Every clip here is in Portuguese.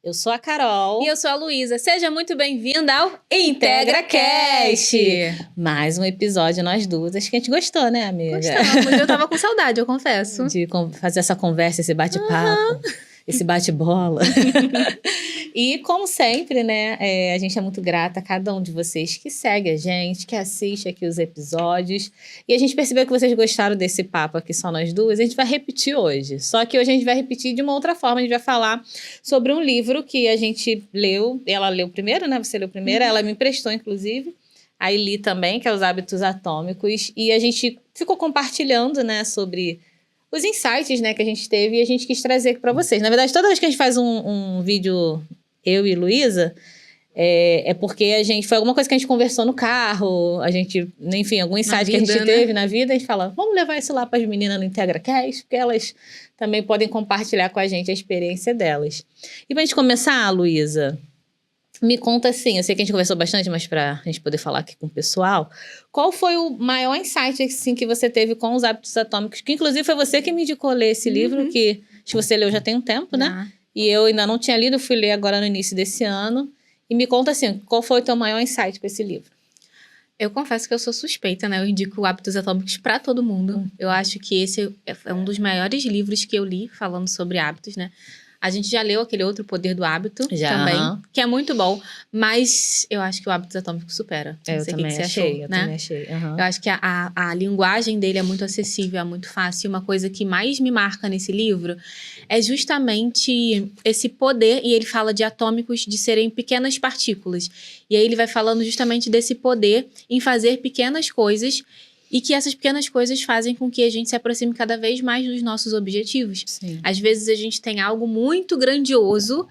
Eu sou a Carol. E eu sou a Luísa. Seja muito bem-vinda ao IntegraCast! Mais um episódio nós duas. Acho que a gente gostou, né, amiga? Gostamos. Eu tava com saudade, eu confesso. De fazer essa conversa, esse bate-papo, esse bate-bola. E, como sempre, né, a gente é muito grata a cada um de vocês que segue a gente, que assiste aqui os episódios. E a gente percebeu que vocês gostaram desse papo aqui, só nós duas. A gente vai repetir hoje. Só que hoje a gente vai repetir de uma outra forma. A gente vai falar sobre um livro que a gente leu. Ela leu primeiro, né? Você leu primeiro. Ela me emprestou, inclusive. Aí li também, que é Os Hábitos Atômicos. E a gente ficou compartilhando, né, sobre os insights, né, que a gente teve. E a gente quis trazer aqui para vocês. Na verdade, toda vez que a gente faz um vídeo... Eu e Luísa, é porque foi alguma coisa que a gente conversou no carro, a gente, enfim, algum insight que a gente teve na vida, a gente fala, vamos levar isso lá para as meninas no IntegraCast, porque elas também podem compartilhar com a gente a experiência delas. E para a gente começar, Luísa, me conta assim, eu sei que a gente conversou bastante, mas para a gente poder falar aqui com o pessoal, qual foi o maior insight assim, que você teve com Os Hábitos Atômicos? Que inclusive foi você que me indicou ler esse livro, que acho que você leu já tem um tempo, né? E eu ainda não tinha lido, fui ler agora no início desse ano. E me conta assim, qual foi o teu maior insight com esse livro? Eu confesso que eu sou suspeita, né? Eu indico Hábitos Atômicos para todo mundo. Eu acho que esse é um dos maiores livros que eu li falando sobre hábitos, né? A gente já leu aquele outro Poder do Hábito também, que é muito bom. Mas eu acho que o Hábitos Atômicos supera. Eu também achei, eu também achei. Eu acho que a linguagem dele é muito acessível, é muito fácil. E uma coisa que mais me marca nesse livro é justamente esse poder. E ele fala de atômicos de serem pequenas partículas. E aí ele vai falando justamente desse poder em fazer pequenas coisas. E que essas pequenas coisas fazem com que a gente se aproxime cada vez mais dos nossos objetivos. Sim. Às vezes a gente tem algo muito grandioso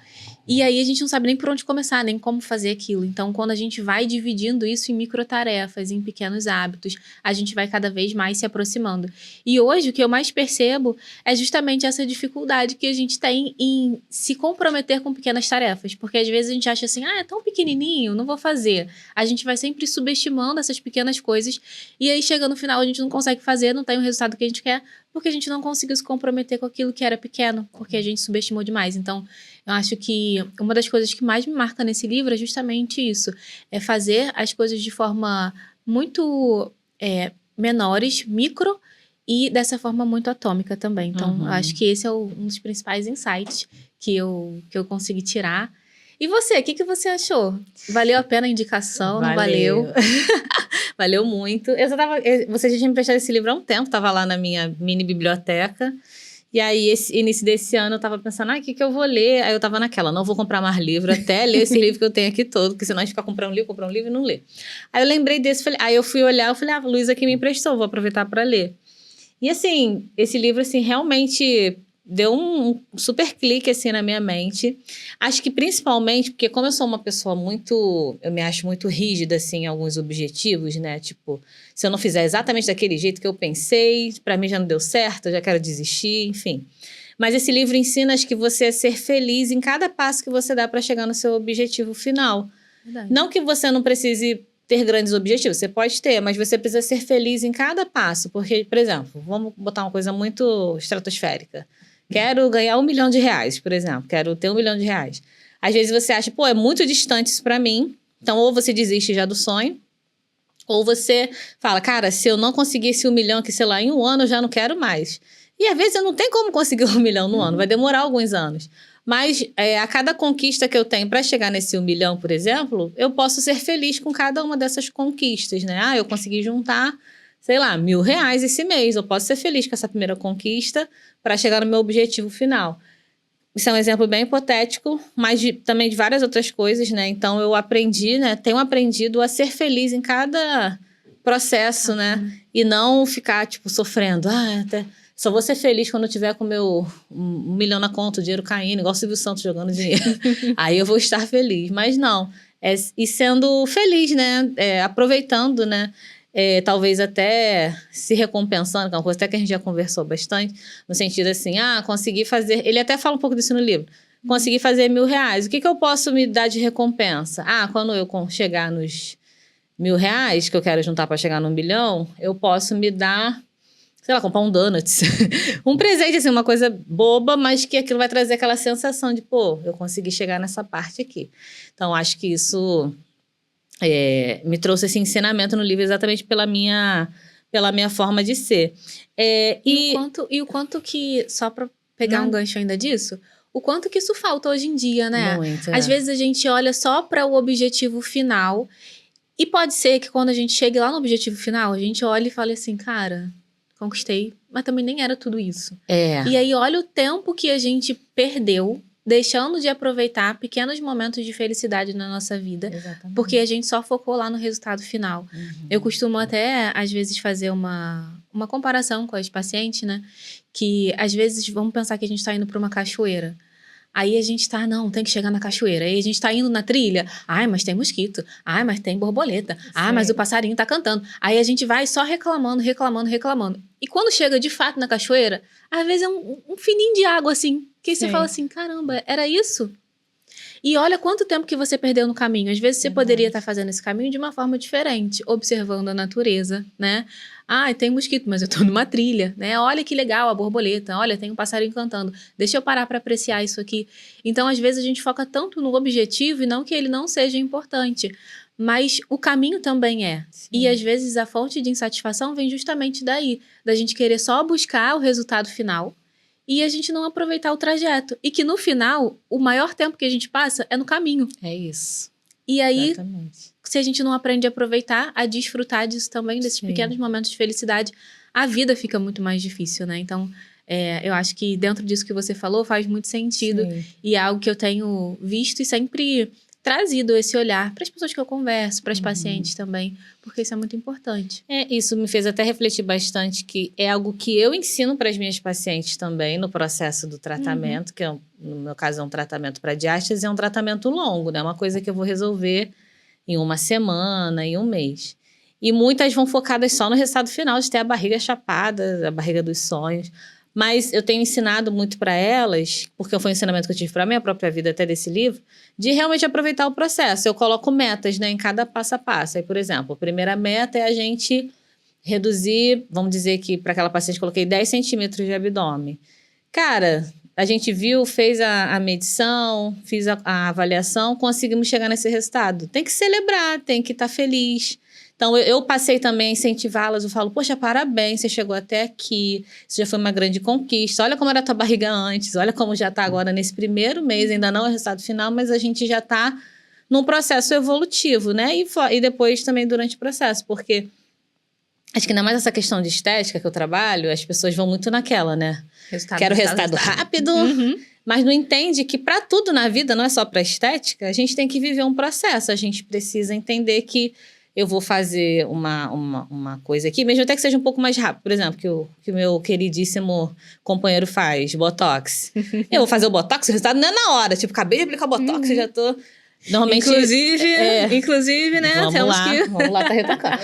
e aí a gente não sabe nem por onde começar, nem como fazer aquilo. Então, quando a gente vai dividindo isso em microtarefas, em pequenos hábitos, a gente vai cada vez mais se aproximando. E hoje, o que eu mais percebo é justamente essa dificuldade que a gente tem em se comprometer com pequenas tarefas. Porque às vezes a gente acha assim, é tão pequenininho, não vou fazer. A gente vai sempre subestimando essas pequenas coisas e aí chega no final a gente não consegue fazer, não tem o resultado que a gente quer, porque a gente não conseguiu se comprometer com aquilo que era pequeno, porque a gente subestimou demais. Então, eu acho que uma das coisas que mais me marca nesse livro é justamente isso. É fazer as coisas de forma muito menores, micro, e dessa forma muito atômica também. Então, eu acho que esse é um dos principais insights que eu consegui tirar. E você, o que você achou? Valeu a pena a indicação? Não valeu? Valeu muito. Você já tinha me emprestado esse livro há um tempo, estava lá na minha mini biblioteca. E aí, início desse ano, eu tava pensando, o que eu vou ler? Aí eu tava naquela, não vou comprar mais livro, até ler esse livro que eu tenho aqui todo, porque senão a gente fica comprando um livro e não lê. Aí eu lembrei desse, aí eu fui olhar, eu falei, a Luísa aqui me emprestou, vou aproveitar para ler. E assim, esse livro, assim, realmente deu um super clique, assim, na minha mente. Acho que principalmente, porque como eu sou uma pessoa eu me acho muito rígida, assim, em alguns objetivos, né? Tipo, se eu não fizer exatamente daquele jeito que eu pensei, pra mim já não deu certo, eu já quero desistir, enfim. Mas esse livro ensina, acho que você a ser feliz em cada passo que você dá pra chegar no seu objetivo final. Verdade. Não que você não precise ter grandes objetivos, você pode ter, mas você precisa ser feliz em cada passo. Porque, por exemplo, vamos botar uma coisa muito estratosférica. Quero ganhar R$1 milhão, por exemplo. Quero ter R$1 milhão. Às vezes você acha, é muito distante isso pra mim. Então, ou você desiste já do sonho, ou você fala, cara, se eu não conseguir esse R$1 milhão aqui, sei lá, em um ano, eu já não quero mais. E às vezes eu não tenho como conseguir R$1 milhão no ano, vai demorar alguns anos. Mas a cada conquista que eu tenho para chegar nesse R$1 milhão, por exemplo, eu posso ser feliz com cada uma dessas conquistas, né? Eu consegui juntar, sei lá, R$1.000 esse mês. Eu posso ser feliz com essa primeira conquista para chegar no meu objetivo final. Isso é um exemplo bem hipotético, mas também de várias outras coisas, né? Então, eu aprendi, né? Tenho aprendido a ser feliz em cada processo, né? E não ficar, sofrendo. Só vou ser feliz quando eu tiver com o meu R$1 milhão na conta, o dinheiro caindo, igual o Silvio Santos jogando dinheiro. Aí eu vou estar feliz. Mas não. E sendo feliz, né? Aproveitando, né? Talvez até se recompensando, que é uma coisa até que a gente já conversou bastante, no sentido assim, consegui fazer... Ele até fala um pouco disso no livro. Consegui fazer R$1.000. O que eu posso me dar de recompensa? Quando eu chegar nos R$1.000, que eu quero juntar para chegar no R$1 milhão, eu posso me dar, sei lá, comprar um donuts. Um presente, assim, uma coisa boba, mas que aquilo vai trazer aquela sensação de, pô, eu consegui chegar nessa parte aqui. Então, acho que isso me trouxe esse ensinamento no livro exatamente pela minha forma de ser. E o quanto que, só pra pegar um gancho ainda disso, o quanto que isso falta hoje em dia, né? Muito, Às vezes a gente olha só para o objetivo final e pode ser que quando a gente chegue lá no objetivo final, a gente olhe e fale assim, cara, conquistei, mas também nem era tudo isso. E aí olha o tempo que a gente perdeu deixando de aproveitar pequenos momentos de felicidade na nossa vida, Exatamente. porque a gente só focou lá no resultado final. Eu costumo até, às vezes, fazer uma comparação com as pacientes, né? Que, às vezes, vamos pensar que a gente está indo para uma cachoeira. Aí a gente tá, não, tem que chegar na cachoeira. Aí a gente tá indo na trilha. Ai, mas tem mosquito. Ai, mas tem borboleta. Ai, mas o passarinho tá cantando. Aí a gente vai só reclamando. E quando chega de fato na cachoeira, às vezes é um fininho de água, assim. Que aí você fala assim, caramba, era isso? E olha quanto tempo que você perdeu no caminho. Às vezes você poderia estar fazendo esse caminho de uma forma diferente, observando a natureza, né? Ah, tem mosquito, mas eu tô numa trilha, né? Olha que legal a borboleta, olha, tem um passarinho cantando. Deixa eu parar para apreciar isso aqui. Então, às vezes a gente foca tanto no objetivo e não que ele não seja importante, mas o caminho também é. Sim. E às vezes a fonte de insatisfação vem justamente daí, da gente querer só buscar o resultado final e a gente não aproveitar o trajeto. E que no final, o maior tempo que a gente passa é no caminho. É isso. E aí, exatamente. Se a gente não aprende a aproveitar, a desfrutar disso também, desses pequenos momentos de felicidade, a vida fica muito mais difícil, né? Então, eu acho que dentro disso que você falou faz muito sentido. Sim. E é algo que eu tenho visto e sempre trazido esse olhar para as pessoas que eu converso, para as pacientes também, porque isso é muito importante. Isso me fez até refletir bastante, que é algo que eu ensino para as minhas pacientes também no processo do tratamento, que no meu caso é um tratamento para diástase, é um tratamento longo, né? Uma coisa que eu vou resolver em uma semana, em um mês. E muitas vão focadas só no resultado final, de ter a barriga chapada, a barriga dos sonhos. Mas eu tenho ensinado muito para elas, porque foi um ensinamento que eu tive para a minha própria vida, até desse livro, de realmente aproveitar o processo. Eu coloco metas, né, em cada passo a passo. Aí, por exemplo, a primeira meta é a gente reduzir, vamos dizer que para aquela paciente coloquei 10 centímetros de abdômen. Cara, a gente viu, fez a medição, fiz a avaliação, conseguimos chegar nesse resultado. Tem que celebrar, tem que estar feliz. Então, eu passei também a incentivá-las. Eu falo, poxa, parabéns, você chegou até aqui. Isso já foi uma grande conquista. Olha como era a tua barriga antes. Olha como já está agora nesse primeiro mês. Ainda não é o resultado final, mas a gente já está num processo evolutivo, né? E depois também durante o processo. Porque acho que ainda mais essa questão de estética que eu trabalho, as pessoas vão muito naquela, né? Quero resultado rápido. Mas não entende que para tudo na vida, não é só para estética, a gente tem que viver um processo. A gente precisa entender que eu vou fazer uma coisa aqui, mesmo até que seja um pouco mais rápido. Por exemplo, que o meu queridíssimo companheiro faz, Botox. Eu vou fazer o Botox, o resultado não é na hora. Tipo, acabei de aplicar o Botox, eu já tô... Normalmente... Inclusive, né? Vamos lá, tá retocando.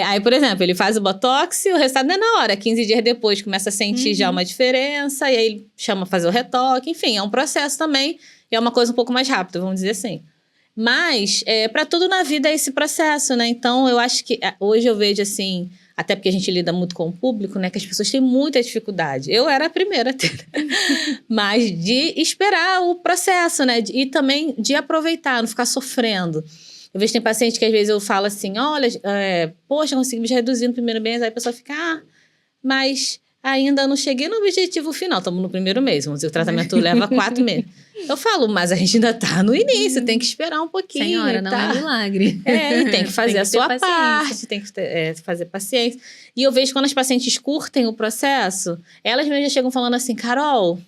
Aí, por exemplo, ele faz o Botox e o resultado não é na hora. 15 dias depois começa a sentir já uma diferença, e aí ele chama pra fazer o retoque. Enfim, é um processo também, e é uma coisa um pouco mais rápida, vamos dizer assim. Mas, para tudo na vida é esse processo, né? Então, eu acho que hoje eu vejo assim, até porque a gente lida muito com o público, né? Que as pessoas têm muita dificuldade. Eu era a primeira a ter. Mas de esperar o processo, né? E também de aproveitar, não ficar sofrendo. Eu vejo que tem paciente que às vezes eu falo assim, olha, poxa, conseguimos reduzir no primeiro mês. Aí a pessoa fica, mas ainda não cheguei no objetivo final. Estamos no primeiro mês, vamos dizer, o tratamento leva 4 meses. Eu falo, mas a gente ainda tá no início, tem que esperar um pouquinho. Senhora, não é milagre. E tem que fazer a sua parte, tem que fazer paciência. E eu vejo quando as pacientes curtem o processo, elas mesmas já chegam falando assim, Carol,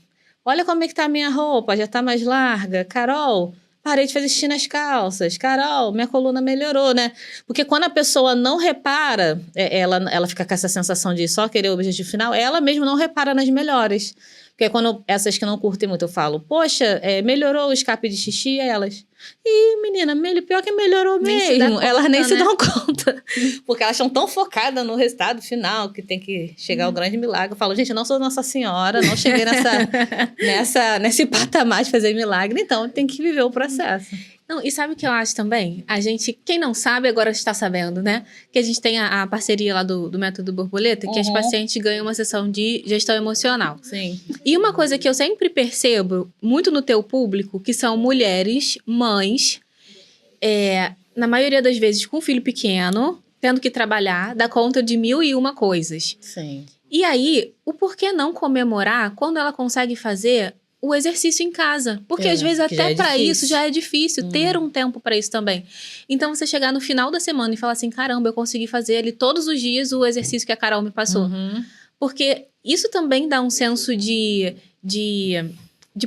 olha como é que tá a minha roupa, já tá mais larga. Carol, parei de fazer xixi nas calças. Carol, minha coluna melhorou, né? Porque quando a pessoa não repara, ela fica com essa sensação de só querer o objetivo final, ela mesma não repara nas melhoras. Porque quando essas que não curtem muito, eu falo, poxa, melhorou o escape de xixi, elas... Ih, menina, pior que melhorou mesmo. Elas nem se dão conta. Porque elas estão tão focadas no resultado final, que tem que chegar ao grande milagre. Eu falo, gente, eu não sou Nossa Senhora, não cheguei nesse patamar de fazer milagre, então tem que viver o processo. Não, e sabe o que eu acho também? A gente, quem não sabe, agora está sabendo, né? Que a gente tem a parceria lá do Método Borboleta, que as pacientes ganham uma sessão de gestão emocional. Sim. E uma coisa que eu sempre percebo muito no teu público, que são mulheres, mães, na maioria das vezes com filho pequeno, tendo que trabalhar, dá conta de 1001 coisas. Sim. E aí, o porquê não comemorar quando ela consegue fazer o exercício em casa? Porque às vezes até para isso já é difícil ter um tempo para isso também. Então você chegar no final da semana e falar assim, caramba, eu consegui fazer ali todos os dias o exercício que a Carol me passou. Porque isso também dá um senso de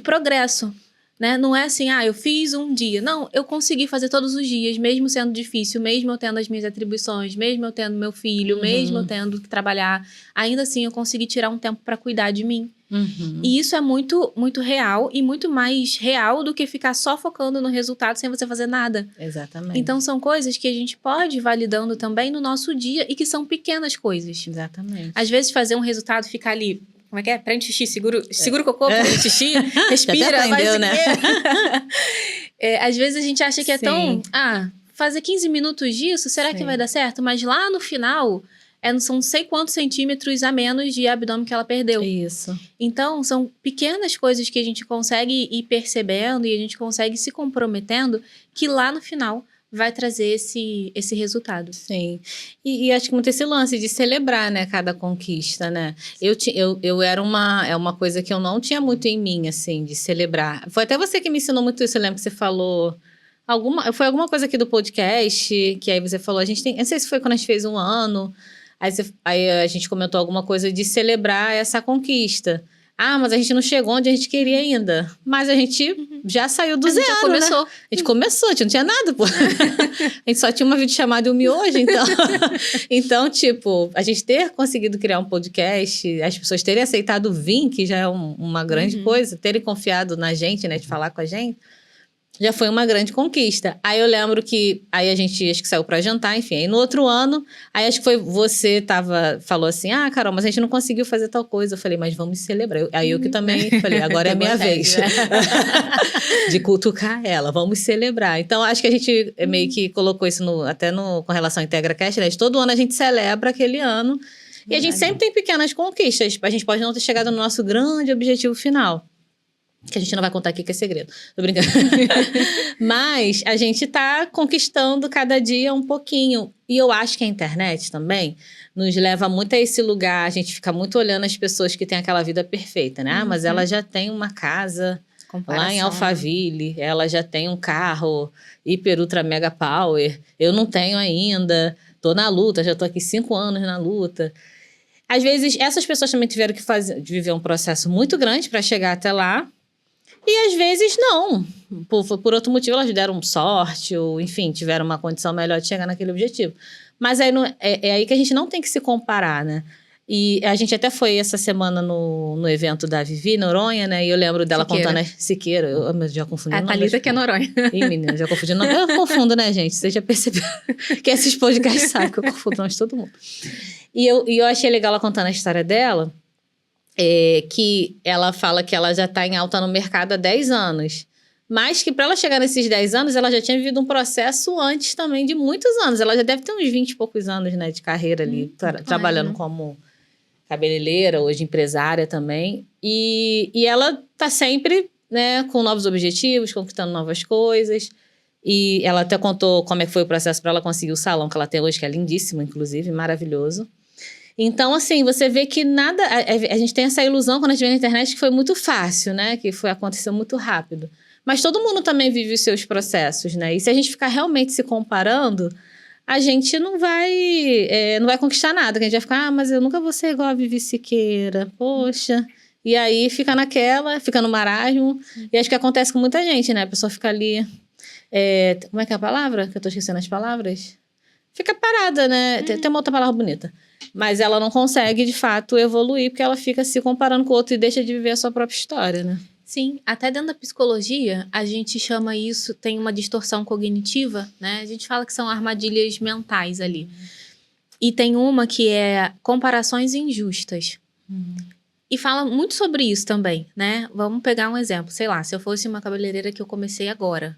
progresso. Né? Não é assim, eu fiz um dia. Não, eu consegui fazer todos os dias, mesmo sendo difícil, mesmo eu tendo as minhas atribuições, mesmo eu tendo meu filho, mesmo eu tendo que trabalhar. Ainda assim, eu consegui tirar um tempo para cuidar de mim. E isso é muito, muito real e muito mais real do que ficar só focando no resultado sem você fazer nada. Exatamente. Então, são coisas que a gente pode ir validando também no nosso dia e que são pequenas coisas. Exatamente. Às vezes, fazer um resultado ficar ali... Como é que é? Prende xixi, segura o cocô, prende xixi, respira, aprendeu, né? Às vezes a gente acha que é tão... fazer 15 minutos disso, será que vai dar certo? Mas lá no final, são não sei quantos centímetros a menos de abdômen que ela perdeu. Isso. Então, são pequenas coisas que a gente consegue ir percebendo e a gente consegue se comprometendo que lá no final... vai trazer esse resultado. Sim. E acho que muito esse lance de celebrar, né, cada conquista, né? Eu era uma coisa que eu não tinha muito em mim, assim, de celebrar. Foi até você que me ensinou muito isso, eu lembro que você falou... Foi alguma coisa aqui do podcast, que aí você falou, a gente tem... Eu não sei se foi quando a gente fez 1 ano, aí a gente comentou alguma coisa de celebrar essa conquista. Mas a gente não chegou onde a gente queria ainda. Mas a gente já saiu do zero, já começou. né? A gente começou, a gente não tinha nada, pô. A gente só tinha uma videochamada e um miojo, então... Então, tipo, a gente ter conseguido criar um podcast, as pessoas terem aceitado vir, que já é uma grande coisa, terem confiado na gente, né, de falar com a gente, já foi uma grande conquista. Aí eu lembro que... Aí a gente, acho que saiu pra jantar, enfim. Aí no outro ano, aí acho que foi você falou assim, Carol, mas a gente não conseguiu fazer tal coisa. Eu falei, mas vamos celebrar. Aí eu que também falei, agora é a minha vez. De cutucar ela, vamos celebrar. Então, acho que a gente meio que colocou isso com relação ao IntegraCast, né? Todo ano a gente celebra aquele ano. E a gente sempre tem pequenas conquistas. A gente pode não ter chegado no nosso grande objetivo final. Que a gente não vai contar aqui, que é segredo. Tô brincando. Mas a gente tá conquistando cada dia um pouquinho. E eu acho que a internet também nos leva muito a esse lugar. A gente fica muito olhando as pessoas que têm aquela vida perfeita, né? Mas ela já tem uma casa lá em Alphaville. Ela já tem um carro hiper, ultra, mega power. Eu não tenho ainda. Tô na luta, já tô aqui 5 anos na luta. Às vezes, essas pessoas também tiveram que viver um processo muito grande para chegar até lá. E às vezes não. Por outro motivo, elas deram sorte, ou enfim, tiveram uma condição melhor de chegar naquele objetivo. Mas aí é aí que a gente não tem que se comparar, né? E a gente até foi essa semana no evento da Vivi, Noronha, né? E eu lembro dela contando a Siqueira. Eu já confundi o nome. A Thalita que é Noronha. Ih, menina, já confundi o nome. Eu confundo, né, gente? Vocês já perceberam que esses podcasts sabem que eu confundo o nome de todo mundo. E eu achei legal ela contando a história dela. Que ela fala que ela já está em alta no mercado há 10 anos. Mas que para ela chegar nesses 10 anos, ela já tinha vivido um processo antes também de muitos anos. Ela já deve ter uns 20 e poucos anos, né, de carreira ali, trabalhando como cabeleireira, hoje empresária também. E ela tá sempre, né, com novos objetivos, conquistando novas coisas. E ela até contou como é que foi o processo para ela conseguir o salão que ela tem hoje, que é lindíssimo, inclusive, maravilhoso. Então, assim, você vê que nada... A gente tem essa ilusão quando a gente vê na internet que foi muito fácil, né? Que aconteceu muito rápido. Mas todo mundo também vive os seus processos, né? E se a gente ficar realmente se comparando, a gente não vai conquistar nada. Que a gente vai ficar, mas eu nunca vou ser igual a Vivi Siqueira. Poxa... E aí fica fica no marasmo. E acho que acontece com muita gente, né? A pessoa fica ali... como é que é a palavra? Que eu tô esquecendo as palavras. Fica parada, né? Tem uma outra palavra bonita. Mas ela não consegue, de fato, evoluir, porque ela fica se comparando com o outro e deixa de viver a sua própria história, né? Sim, até dentro da psicologia, a gente chama isso, tem uma distorção cognitiva, né? A gente fala que são armadilhas mentais ali. E tem uma que é comparações injustas. E fala muito sobre isso também, né? Vamos pegar um exemplo. Sei lá, se eu fosse uma cabeleireira que eu comecei agora,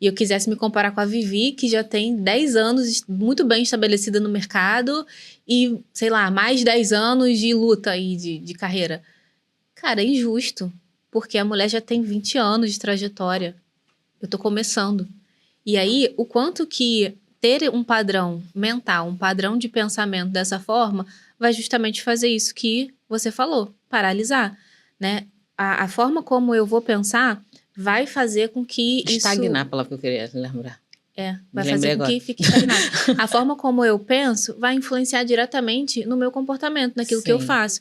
e eu quisesse me comparar com a Vivi, que já tem 10 anos muito bem estabelecida no mercado e, sei lá, mais 10 anos de luta aí, de carreira. Cara, é injusto, porque a mulher já tem 20 anos de trajetória. Eu tô começando. E aí, o quanto que ter um padrão mental, um padrão de pensamento dessa forma, vai justamente fazer isso que você falou, paralisar, né? A forma como eu vou pensar vai fazer com que Estagnar, a palavra que eu queria lembrar. Vai fazer com que fique estagnado. A forma como eu penso vai influenciar diretamente no meu comportamento, naquilo que eu faço.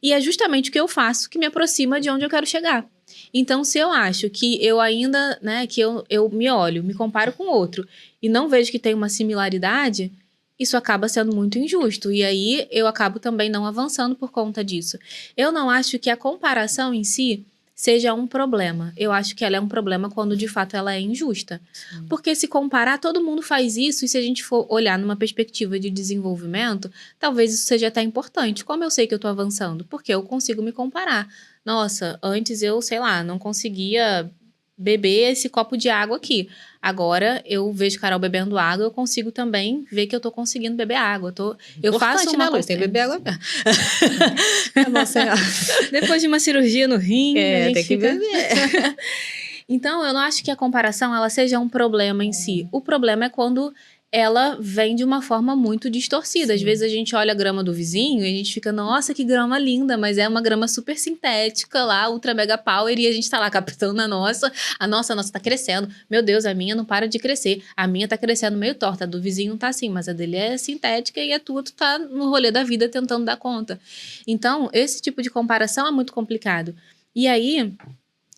E é justamente o que eu faço que me aproxima de onde eu quero chegar. Então, se eu acho que eu ainda, né, que eu me olho, me comparo com outro e não vejo que tem uma similaridade, isso acaba sendo muito injusto. E aí, eu acabo também não avançando por conta disso. Eu não acho que a comparação em si seja um problema. Eu acho que ela é um problema quando, de fato, ela é injusta. Porque se comparar, todo mundo faz isso, e se a gente for olhar numa perspectiva de desenvolvimento, talvez isso seja até importante. Como eu sei que eu tô avançando? Porque eu consigo me comparar. Nossa, antes eu, sei lá, não conseguia beber esse copo de água aqui. Agora, eu vejo Carol bebendo água, eu consigo também ver que eu tô conseguindo beber água. Eu faço uma... né, Luz? Tem que beber água. É bom, depois de uma cirurgia no rim, a gente tem que beber. Então, eu não acho que a comparação ela seja um problema em si. O problema é quando ela vem de uma forma muito distorcida. Às vezes a gente olha a grama do vizinho e a gente fica, nossa, que grama linda, mas é uma grama super sintética lá, ultra mega power, e a gente tá lá captando a nossa tá crescendo. Meu Deus, a minha não para de crescer. A minha tá crescendo meio torta, a do vizinho tá assim, mas a dele é sintética e a tua tu tá no rolê da vida tentando dar conta. Então, esse tipo de comparação é muito complicado. E aí,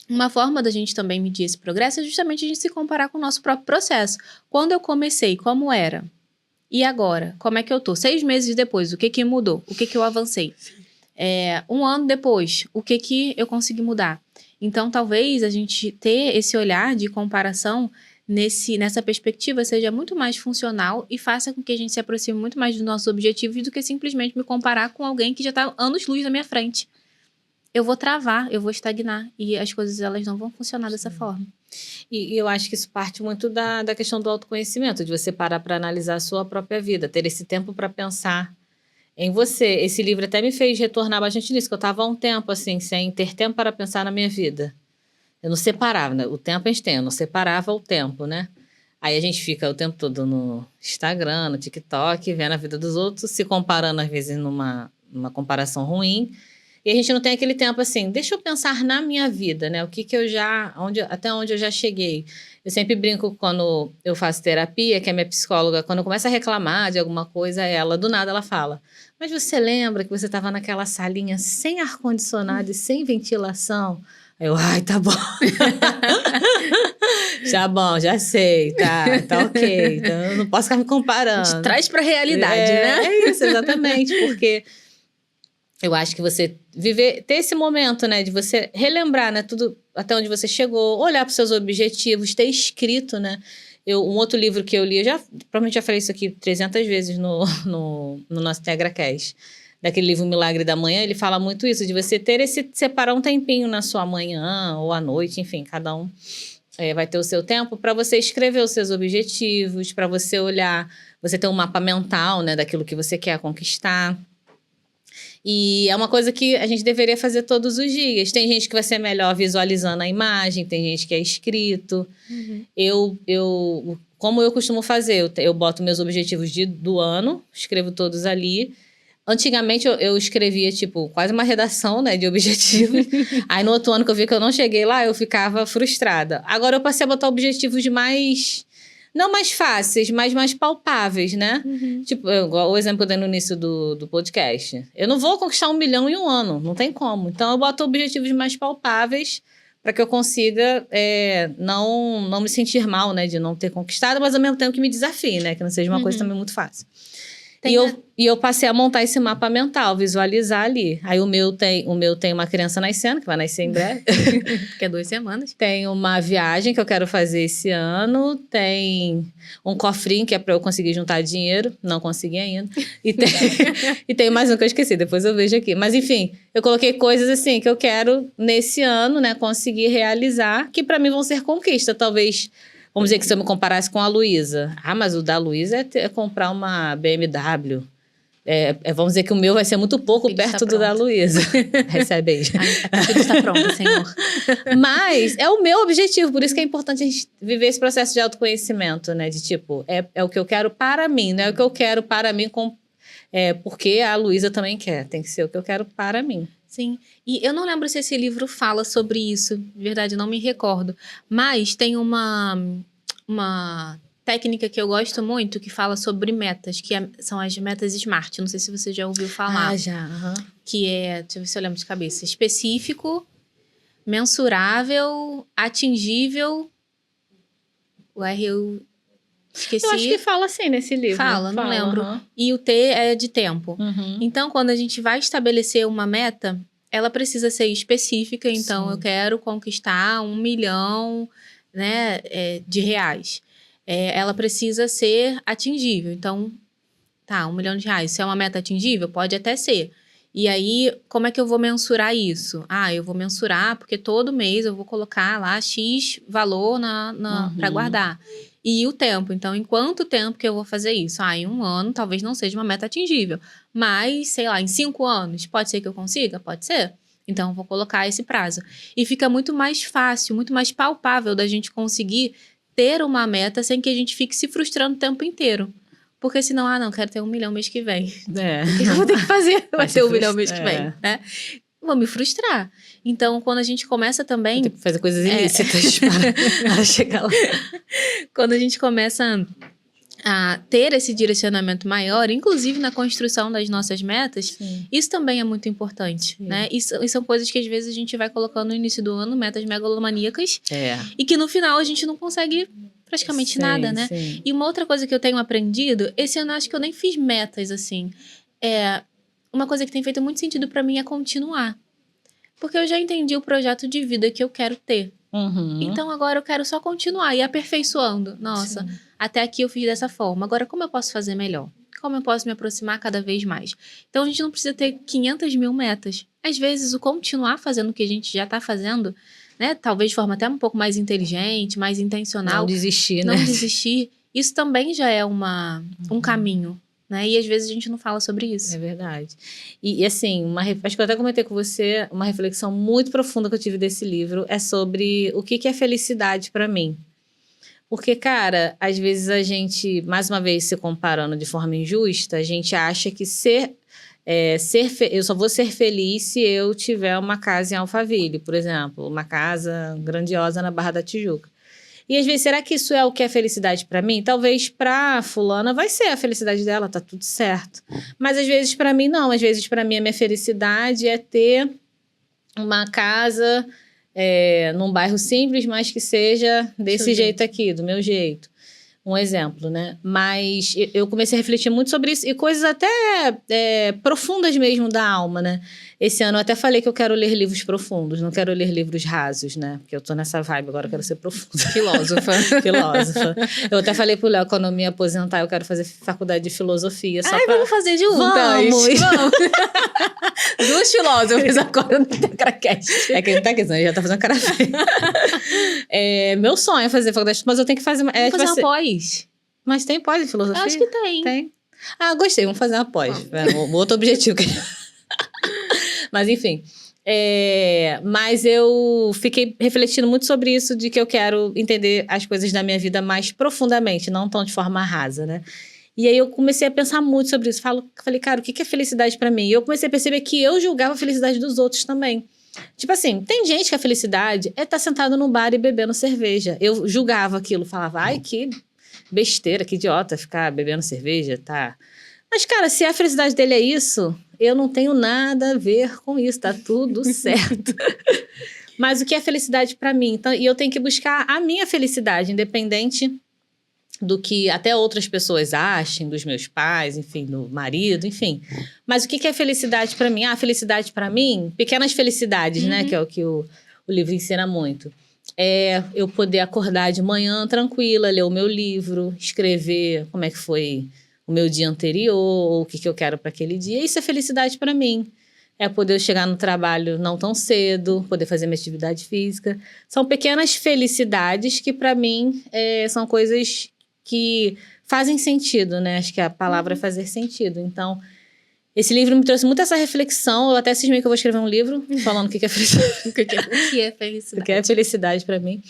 uma forma da gente também medir esse progresso é justamente a gente se comparar com o nosso próprio processo. Quando eu comecei, como era? E agora? Como é que eu tô? 6 meses depois, o que mudou? O que eu avancei? 1 ano depois, o que eu consegui mudar? Então, talvez a gente ter esse olhar de comparação nessa perspectiva seja muito mais funcional e faça com que a gente se aproxime muito mais dos nossos objetivos do que simplesmente me comparar com alguém que já está anos-luz na minha frente. Eu vou travar, eu vou estagnar. E as coisas, elas não vão funcionar dessa forma. E eu acho que isso parte muito da questão do autoconhecimento, de você parar para analisar a sua própria vida, ter esse tempo para pensar em você. Esse livro até me fez retornar bastante nisso, que eu estava há um tempo, assim, sem ter tempo para pensar na minha vida. Eu não separava, né? O tempo a gente tem, eu não separava o tempo, né? Aí a gente fica o tempo todo no Instagram, no TikTok, vendo a vida dos outros, se comparando, às vezes, numa comparação ruim. E a gente não tem aquele tempo assim, deixa eu pensar na minha vida, né? O que eu já, até onde eu já cheguei. Eu sempre brinco quando eu faço terapia, que a minha psicóloga, quando eu começo a reclamar de alguma coisa, do nada ela fala, mas você lembra que você estava naquela salinha sem ar-condicionado e sem ventilação? Aí eu, ai, tá bom. Já bom, já sei, tá ok. Então eu não posso ficar me comparando. A gente traz pra realidade, né? É isso, exatamente, porque eu acho que você ter esse momento, né, de você relembrar, né, tudo até onde você chegou, olhar para os seus objetivos, ter escrito, né. Um outro livro que eu li, provavelmente já falei isso aqui 300 vezes no nosso TegraCast, daquele livro Milagre da Manhã, ele fala muito isso, de você separar um tempinho na sua manhã ou à noite, enfim, cada um vai ter o seu tempo para você escrever os seus objetivos, para você olhar, você ter um mapa mental, né, daquilo que você quer conquistar. E é uma coisa que a gente deveria fazer todos os dias. Tem gente que vai ser melhor visualizando a imagem, tem gente que é escrito. Como eu costumo fazer, eu boto meus objetivos do ano, escrevo todos ali. Antigamente eu escrevia, tipo, quase uma redação, né, de objetivos. Aí no outro ano que eu vi que eu não cheguei lá, eu ficava frustrada. Agora eu passei a botar objetivos não mais fáceis, mas mais palpáveis, né? Tipo, o exemplo que eu dei no início do podcast. Eu não vou conquistar 1 milhão em 1 ano, não tem como. Então, eu boto objetivos mais palpáveis para que eu consiga não me sentir mal, né? De não ter conquistado, mas ao mesmo tempo que me desafie, né? Que não seja uma coisa também muito fácil. E eu passei a montar esse mapa mental, visualizar ali. Aí o meu tem uma criança nascendo, que vai nascer em breve. Que é 2 semanas. Tem uma viagem que eu quero fazer esse ano. Tem um cofrinho que é para eu conseguir juntar dinheiro. Não consegui ainda. E tem mais um que eu esqueci, depois eu vejo aqui. Mas enfim, eu coloquei coisas assim que eu quero nesse ano, né, conseguir realizar, que para mim vão ser conquista. Talvez Vamos dizer que se eu me comparasse com a Luísa. Ah, mas o da Luísa é comprar uma BMW. Vamos dizer que o meu vai ser muito pouco Filho perto está do da pronto. Luísa. Recebe aí. A filha está pronta, Senhor. Mas é o meu objetivo, por isso que é importante a gente viver esse processo de autoconhecimento, né? De tipo, é o que eu quero para mim, não é o que eu quero para mim, porque a Luísa também quer. Tem que ser o que eu quero para mim. Sim, e eu não lembro se esse livro fala sobre isso, de verdade, não me recordo. Mas tem uma técnica que eu gosto muito que fala sobre metas, são as metas SMART. Não sei se você já ouviu falar. Ah, já. Uhum. Que deixa eu ver se eu lembro de cabeça. Específico, mensurável, atingível. O R eu esqueci. Eu acho que fala assim nesse livro. Fala, não lembro. Uhum. E o T é de tempo. Uhum. Então, quando a gente vai estabelecer uma meta, ela precisa ser específica. Então, Sim. eu quero conquistar 1 milhão, né, de reais. Ela precisa ser atingível. Então, tá, 1 milhão de reais. Se é uma meta atingível, pode até ser. E aí, como é que eu vou mensurar isso? Ah, eu vou mensurar porque todo mês eu vou colocar lá X valor para guardar. E o tempo. Então, em quanto tempo que eu vou fazer isso? Ah, em 1 ano talvez não seja uma meta atingível. Mas, sei lá, em 5 anos, pode ser que eu consiga? Pode ser. Então, eu vou colocar esse prazo. E fica muito mais fácil, muito mais palpável da gente conseguir ter uma meta sem que a gente fique se frustrando o tempo inteiro. Porque senão, não, quero ter 1 milhão mês que vem. O que eu vou ter que fazer? Vai ter 1 milhão mês que vem, né? Vou me frustrar. Então, quando a gente começa também... Tem que fazer coisas ilícitas para chegar lá. Quando a gente começa a ter esse direcionamento maior, inclusive na construção das nossas metas, Sim. isso também é muito importante, né? E são coisas que às vezes a gente vai colocando no início do ano, metas megalomaníacas, e que no final a gente não consegue praticamente nada, né? Sim. E uma outra coisa que eu tenho aprendido, esse ano acho que eu nem fiz metas, assim, uma coisa que tem feito muito sentido pra mim é continuar. Porque eu já entendi o projeto de vida que eu quero ter. Uhum. Então, agora eu quero só continuar e aperfeiçoando. Nossa, até aqui eu fiz dessa forma. Agora, como eu posso fazer melhor? Como eu posso me aproximar cada vez mais? Então, a gente não precisa ter 500 mil metas. Às vezes, o continuar fazendo o que a gente já está fazendo, né? Talvez de forma até um pouco mais inteligente, mais intencional. Não desistir, né? Não desistir. Isso também já é um caminho. Né? E às vezes a gente não fala sobre isso. É verdade. E assim, acho que eu até comentei com você, uma reflexão muito profunda que eu tive desse livro é sobre o que é felicidade para mim. Porque, cara, às vezes a gente, mais uma vez se comparando de forma injusta, a gente acha que eu só vou ser feliz se eu tiver uma casa em Alphaville, por exemplo, uma casa grandiosa na Barra da Tijuca. E às vezes, será que isso é o que é felicidade pra mim? Talvez pra fulana vai ser a felicidade dela, tá tudo certo. Mas às vezes pra mim não. Às vezes pra mim a minha felicidade é ter uma casa num bairro simples, mas que seja desse jeito aqui, do meu jeito. Um exemplo, né? Mas eu comecei a refletir muito sobre isso e coisas até profundas mesmo da alma, né? Esse ano eu até falei que eu quero ler livros profundos, não quero ler livros rasos, né? Porque eu tô nessa vibe agora, eu quero ser profunda. Filósofa. Filósofa. Eu até falei pro Léo, quando eu me aposentar, eu quero fazer faculdade de filosofia. Vamos fazer juntas. Vamos. 2 filósofos agora no Tecracast. É que ele tá aqui, senão ele já tá fazendo cara feia. Meu sonho é fazer faculdade, mas eu tenho que fazer... Vamos fazer uma pós. Mas tem pós em filosofia? Eu acho que tem. Tem. Gostei, vamos fazer uma pós. Um outro objetivo. Mas, enfim. Mas eu fiquei refletindo muito sobre isso, de que eu quero entender as coisas da minha vida mais profundamente, não tão de forma rasa, né? E aí eu comecei a pensar muito sobre isso. Falei, cara, o que é felicidade pra mim? E eu comecei a perceber que eu julgava a felicidade dos outros também. Tipo assim, tem gente que a felicidade é estar sentado no bar e bebendo cerveja. Eu julgava aquilo, falava, ai, que besteira, que idiota ficar bebendo cerveja, tá? Mas, cara, se a felicidade dele é isso, eu não tenho nada a ver com isso, tá tudo certo. Mas o que é felicidade pra mim? Então, e eu tenho que buscar a minha felicidade, independente do que até outras pessoas achem, dos meus pais, enfim, do marido, enfim. Mas o que é felicidade pra mim? Felicidade pra mim, pequenas felicidades, né? Que é o que o livro ensina muito. Eu poder acordar de manhã tranquila, ler o meu livro, escrever como é que foi o meu dia anterior, o que eu quero para aquele dia. Isso é felicidade para mim. é poder chegar no trabalho não tão cedo, poder fazer minha atividade física. São pequenas felicidades que, para mim, são coisas que fazem sentido, né? Acho que a palavra é fazer sentido. Então, esse livro me trouxe muito essa reflexão. Eu até cismei que eu vou escrever um livro falando o que é felicidade. O que é felicidade? O que é felicidade para mim.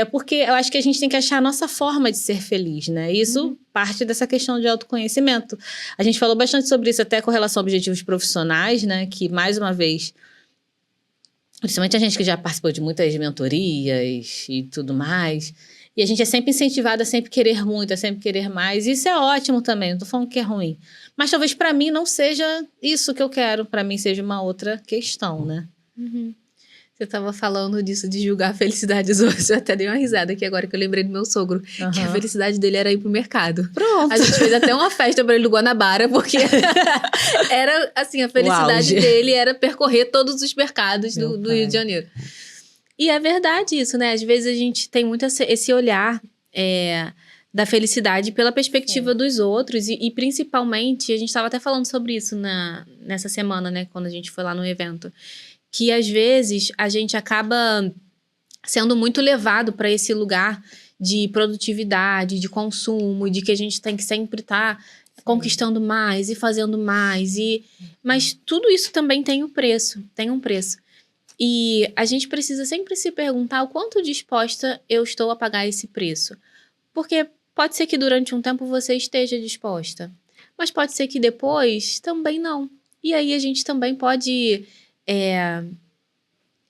Porque eu acho que a gente tem que achar a nossa forma de ser feliz, né? Isso parte dessa questão de autoconhecimento. A gente falou bastante sobre isso até com relação a objetivos profissionais, né? Que, mais uma vez, principalmente a gente que já participou de muitas mentorias e tudo mais, e a gente é sempre incentivado a sempre querer muito, a sempre querer mais. Isso é ótimo também, não tô falando que é ruim. Mas talvez para mim não seja isso que eu quero, para mim seja uma outra questão, né? Você estava falando disso, de julgar a felicidade dos outros. Eu até dei uma risada aqui agora que eu lembrei do meu sogro. Que a felicidade dele era ir pro mercado. Pronto. A gente fez até uma festa para ele do Guanabara, porque era assim, a felicidade dele era percorrer todos os mercados do Rio de Janeiro. E é verdade isso, né? Às vezes a gente tem muito esse olhar da felicidade pela perspectiva dos outros. E principalmente, a gente estava até falando sobre isso nessa semana, né? Quando a gente foi lá no evento. Que às vezes a gente acaba sendo muito levado para esse lugar de produtividade, de consumo, de que a gente tem que sempre estar conquistando mais e fazendo mais. Mas tudo isso também tem um preço. E a gente precisa sempre se perguntar o quanto disposta eu estou a pagar esse preço. Porque pode ser que durante um tempo você esteja disposta, mas pode ser que depois também não. E aí a gente também pode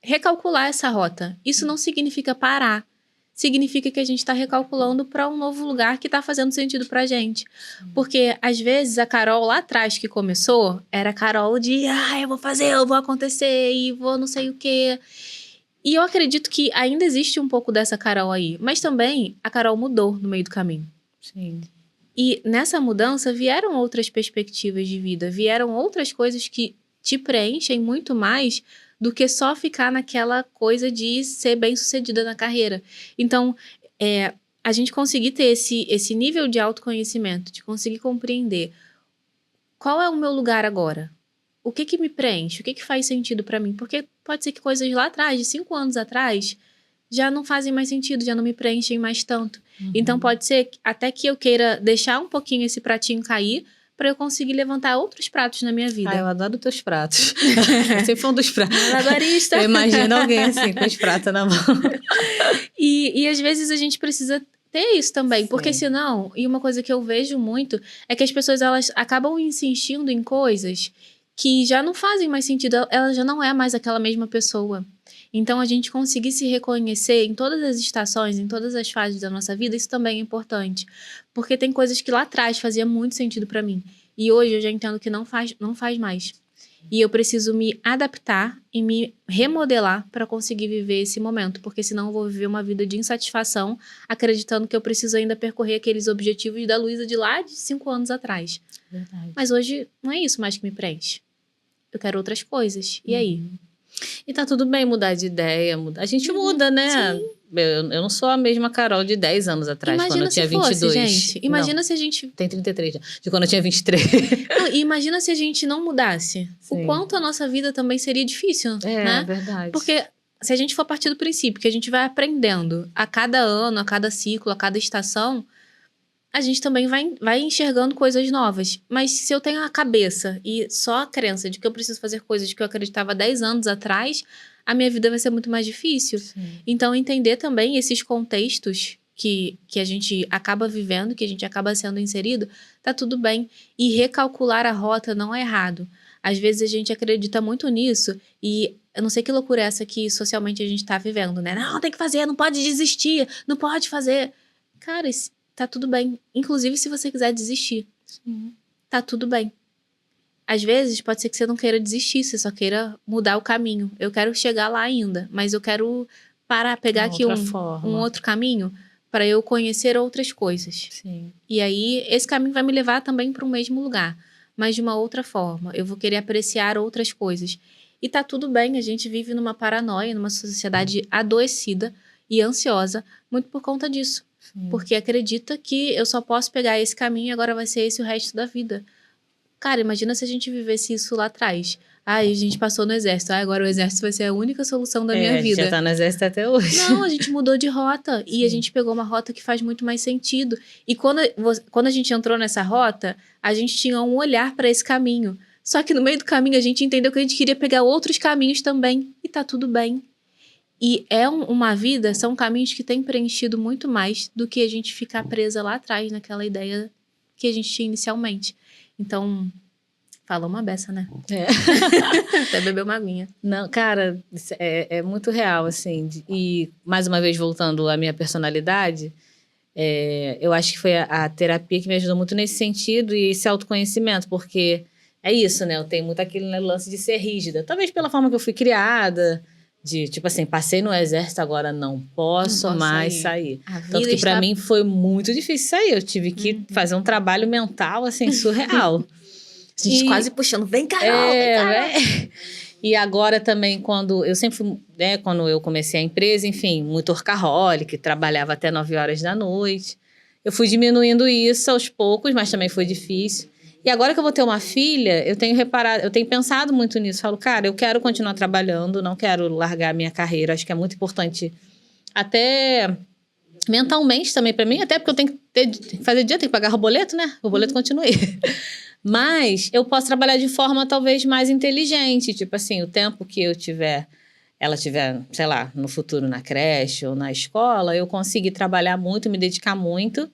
recalcular essa rota. Isso não significa parar. Significa que a gente está recalculando para um novo lugar que está fazendo sentido pra gente. Porque, às vezes, a Carol lá atrás que começou, era a Carol de eu vou fazer, eu vou acontecer, e vou não sei o quê. E eu acredito que ainda existe um pouco dessa Carol aí. Mas também, a Carol mudou no meio do caminho. Sim. E nessa mudança, vieram outras perspectivas de vida. Vieram outras coisas que te preenchem muito mais do que só ficar naquela coisa de ser bem-sucedida na carreira. Então, a gente conseguir ter esse nível de autoconhecimento, de conseguir compreender qual é o meu lugar agora, o que me preenche, o que faz sentido para mim, porque pode ser que coisas lá atrás, de 5 anos atrás, já não fazem mais sentido, já não me preenchem mais tanto. Então, pode ser até que eu queira deixar um pouquinho esse pratinho cair para eu conseguir levantar outros pratos na minha vida. Eu adoro teus pratos. Sempre foi um dos pratos. Malabarista. Eu imagino alguém assim, com os pratos na mão. E às vezes a gente precisa ter isso também, porque senão, e uma coisa que eu vejo muito, é que as pessoas elas acabam insistindo em coisas que já não fazem mais sentido, ela já não é mais aquela mesma pessoa. Então, a gente conseguir se reconhecer em todas as estações, em todas as fases da nossa vida, isso também é importante. Porque tem coisas que lá atrás fazia muito sentido pra mim. E hoje eu já entendo que não faz mais. E eu preciso me adaptar e me remodelar para conseguir viver esse momento. Porque senão eu vou viver uma vida de insatisfação, acreditando que eu preciso ainda percorrer aqueles objetivos da Luísa de lá de 5 anos atrás. Verdade. Mas hoje não é isso mais que me preenche. Eu quero outras coisas. E aí? E tá tudo bem mudar de ideia. A gente muda, né? Sim. Eu não sou a mesma Carol de 10 anos atrás, Imagina quando eu tinha se fosse, 22. gente. Imagina Não, se a gente... tem 33 já. De quando eu tinha 23. Não, e imagina se a gente não mudasse. Sim. O quanto a nossa vida também seria difícil, né? Verdade. Porque se a gente for partir do princípio que a gente vai aprendendo a cada ano, a cada ciclo, a cada estação, a gente também vai enxergando coisas novas. Mas se eu tenho a cabeça e só a crença de que eu preciso fazer coisas que eu acreditava 10 anos atrás, a minha vida vai ser muito mais difícil. Sim. Então, entender também esses contextos que a gente acaba vivendo, que a gente acaba sendo inserido, tá tudo bem. E recalcular a rota não é errado. Às vezes a gente acredita muito nisso e eu não sei que loucura é essa que socialmente a gente tá vivendo, né? Não, tem que fazer, não pode desistir, não pode fazer. Cara, tá tudo bem. Inclusive, se você quiser desistir, tá tudo bem. Às vezes, pode ser que você não queira desistir, você só queira mudar o caminho. Eu quero chegar lá ainda, mas eu quero parar, pegar aqui um outro caminho para eu conhecer outras coisas. Sim. E aí, esse caminho vai me levar também para o mesmo lugar, mas de uma outra forma. Eu vou querer apreciar outras coisas. E tá tudo bem, a gente vive numa paranoia, numa sociedade adoecida e ansiosa, muito por conta disso. Sim. Porque acredita que eu só posso pegar esse caminho e agora vai ser esse o resto da vida. Cara, imagina se a gente vivesse isso lá atrás. Ai, a gente passou no exército. Agora o exército vai ser a única solução da minha A gente vida. já tá no exército até hoje. Não, a gente mudou de rota. E a gente pegou uma rota que faz muito mais sentido. E quando a gente entrou nessa rota, a gente tinha um olhar para esse caminho. Só que no meio do caminho a gente entendeu que a gente queria pegar outros caminhos também. E tá tudo bem. E uma vida, são caminhos que têm preenchido muito mais do que a gente ficar presa lá atrás naquela ideia que a gente tinha inicialmente. Então, falou uma beça, né? Até bebeu uma aguinha. Não, cara, isso é muito real, assim. E, mais uma vez, voltando à minha personalidade, eu acho que foi a terapia que me ajudou muito nesse sentido e esse autoconhecimento, porque é isso, né? Eu tenho muito aquele lance de ser rígida. Talvez pela forma que eu fui criada, de, tipo assim, passei no exército, agora não posso mais sair. Tanto que pra mim foi muito difícil sair. Eu tive que fazer um trabalho mental, assim, surreal. A gente quase puxando, vem Carol, vem Carol. E agora também, quando eu sempre fui, né, quando eu comecei a empresa, enfim, muito workaholic, trabalhava até 9 horas da noite. Eu fui diminuindo isso aos poucos, mas também foi difícil. E agora que eu vou ter uma filha, eu tenho pensado muito nisso. Falo, cara, eu quero continuar trabalhando, não quero largar a minha carreira. Acho que é muito importante, até mentalmente também para mim, até porque eu tenho que fazer dia, tenho que pagar o boleto, né? O boleto continua aí. Mas eu posso trabalhar de forma talvez mais inteligente. Tipo assim, o tempo que ela tiver, sei lá, no futuro na creche ou na escola, eu conseguir trabalhar muito, me dedicar muito.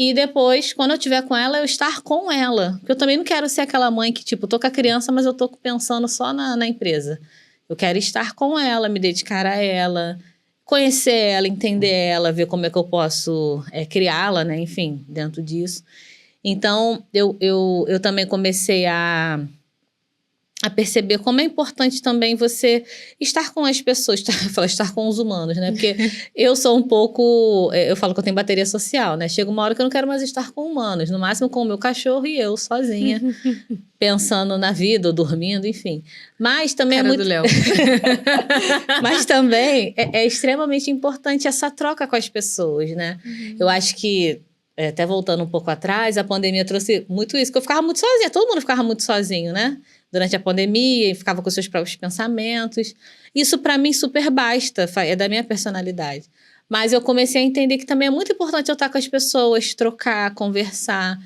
E depois, quando eu estiver com ela, eu estar com ela. Porque eu também não quero ser aquela mãe que, tipo, tô com a criança, mas eu tô pensando só na empresa. Eu quero estar com ela, me dedicar a ela, conhecer ela, entender ela, ver como é que eu posso criá-la, né? Enfim, dentro disso. Então, eu também comecei a perceber como é importante também você estar com as pessoas, estar com os humanos, né? Porque eu sou um pouco... Eu falo que eu tenho bateria social, né? Chega uma hora que eu não quero mais estar com humanos. No máximo com o meu cachorro e eu, sozinha, pensando na vida, ou dormindo, enfim. Mas também Cara do Léo. Mas também é extremamente importante essa troca com as pessoas, né? Eu acho que, até voltando um pouco atrás, a pandemia trouxe muito isso, que eu ficava muito sozinha. Todo mundo ficava muito sozinho, né? Durante a pandemia, ficava com seus próprios pensamentos. Isso, para mim, super basta, é da minha personalidade. Mas eu comecei a entender que também é muito importante eu estar com as pessoas, trocar, conversar.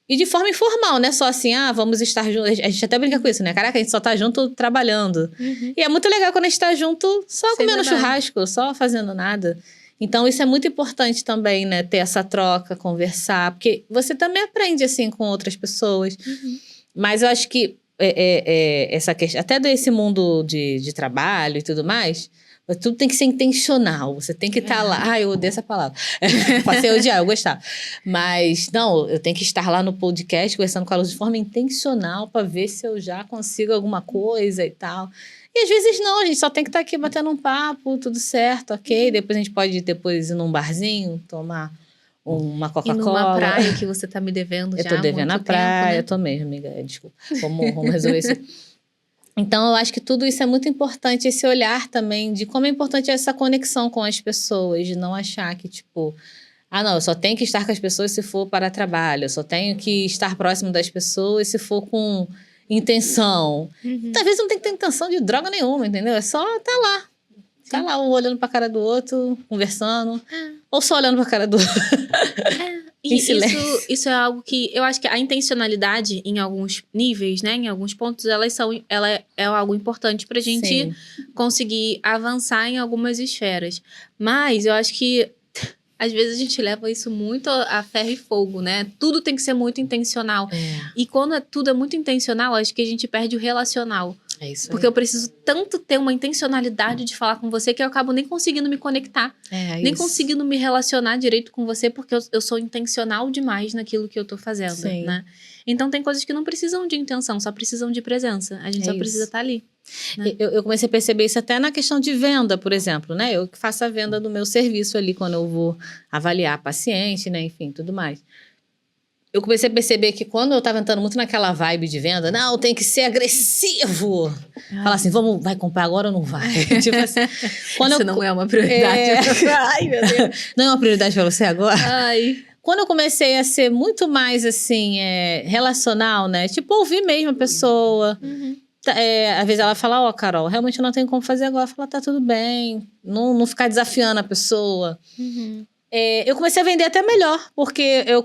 E de forma informal, não é só assim, vamos estar juntos. A gente até brinca com isso, né? Caraca, a gente só tá junto trabalhando. E é muito legal quando a gente tá junto só comendo churrasco, só fazendo nada. Então, isso é muito importante também, né? Ter essa troca, conversar. Porque você também aprende, assim, com outras pessoas. Mas eu acho que essa questão, até desse mundo de trabalho e tudo mais, tudo tem que ser intencional. Você tem que estar lá. Eu odeio essa palavra. Passei a odiar, eu gostava. Mas, não, eu tenho que estar lá no podcast conversando com a Luz de forma intencional para ver se eu já consigo alguma coisa e tal. E às vezes não, a gente só tem que estar aqui batendo um papo, tudo certo, ok? Depois a gente pode ir num barzinho, tomar uma Coca-Cola. E numa praia que você tá me devendo já há muito tempo, Eu tô devendo a praia, né? eu tô mesmo, amiga, desculpa. Vamos resolver isso. Então, eu acho que tudo isso é muito importante, esse olhar também de como é importante essa conexão com as pessoas, de não achar que, tipo, não, eu só tenho que estar com as pessoas se for para trabalho, eu só tenho que estar próximo das pessoas se for com intenção. Às vezes não tem que ter intenção de droga nenhuma, entendeu? É só tá lá. Tá lá, um olhando pra cara do outro, conversando. Ou só olhando pra cara do outro. E isso é algo que... Eu acho que a intencionalidade, em alguns níveis, né? Em alguns pontos, ela é algo importante pra gente conseguir avançar em algumas esferas. Mas eu acho que... Às vezes a gente leva isso muito a ferro e fogo, né? Tudo tem que ser muito intencional. E quando tudo é muito intencional, acho que a gente perde o relacional. É isso aí. Porque eu preciso tanto ter uma intencionalidade de falar com você que eu acabo nem conseguindo me conectar. Nem conseguindo me relacionar direito com você porque eu sou intencional demais naquilo que eu tô fazendo, né? Então tem coisas que não precisam de intenção, só precisam de presença. A gente só precisa estar ali. Né? Eu comecei a perceber isso até na questão de venda, por exemplo, né? Eu que faço a venda do meu serviço ali quando eu vou avaliar paciente, né? Enfim, tudo mais. Eu comecei a perceber que quando eu tava entrando muito naquela vibe de venda, não, tem que ser agressivo. Falar assim, vai comprar agora ou não vai? Tipo assim, isso não é uma prioridade. Ai, meu Deus. Não é uma prioridade pra você agora? Ai. Quando eu comecei a ser muito mais, assim, relacional, né? Tipo, ouvir mesmo a pessoa. às vezes ela fala, ó, Carol, realmente eu não tenho como fazer agora. Fala, tá tudo bem. Não ficar desafiando a pessoa. Eu comecei a vender até melhor, porque eu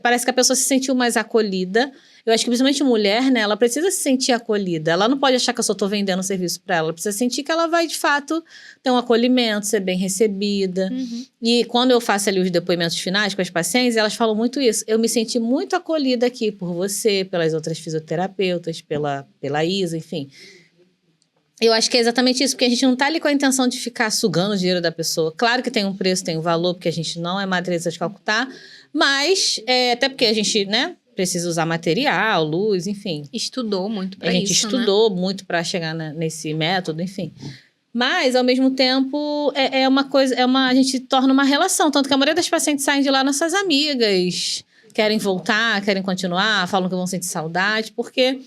parece que a pessoa se sentiu mais acolhida. Eu acho que principalmente mulher, né? Ela precisa se sentir acolhida. Ela não pode achar que eu só tô vendendo um serviço para ela. Ela precisa sentir que ela vai, de fato, ter um acolhimento, ser bem recebida. E quando eu faço ali os depoimentos finais com as pacientes, elas falam muito isso. Eu me senti muito acolhida aqui por você, pelas outras fisioterapeutas, pela Isa, enfim. Eu acho que é exatamente isso, porque a gente não tá ali com a intenção de ficar sugando o dinheiro da pessoa. Claro que tem um preço, tem um valor, porque a gente não é Madre Teresa de Calcutá, mas até porque a gente, né, precisa usar material, luz, enfim. Estudou muito para isso, né? A gente estudou muito para chegar nesse método, enfim. Mas, ao mesmo tempo, a gente torna uma relação. Tanto que a maioria das pacientes saem de lá nossas amigas, querem voltar, querem continuar, falam que vão sentir saudade, porque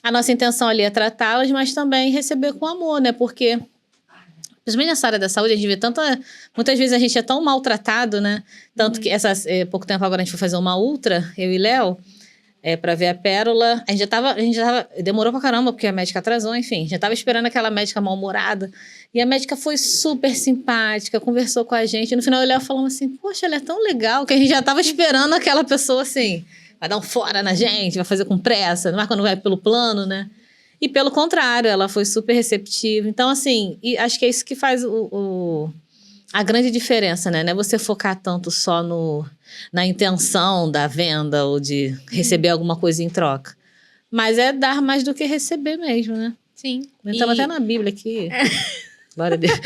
a nossa intenção ali é tratá-las, mas também receber com amor, né? Porque, principalmente nessa área da saúde, a gente vê muitas vezes a gente é tão maltratado, né? Tanto que pouco tempo agora a gente foi fazer uma ultra, eu e Léo, pra ver a pérola. A gente já tava, demorou pra caramba, porque a médica atrasou, enfim. Já tava esperando aquela médica mal-humorada. E a médica foi super simpática, conversou com a gente. E no final, o Léo falou assim, poxa, ela é tão legal, que a gente já tava esperando aquela pessoa assim, vai dar um fora na gente, vai fazer com pressa, não é quando vai pelo plano, né? E pelo contrário, ela foi super receptiva. Então, assim, acho que é isso que faz a grande diferença, né? Não é você focar tanto só na intenção da venda ou de receber alguma coisa em troca. Mas é dar mais do que receber mesmo, né? Sim. Estamos até na Bíblia aqui. Glória a Deus.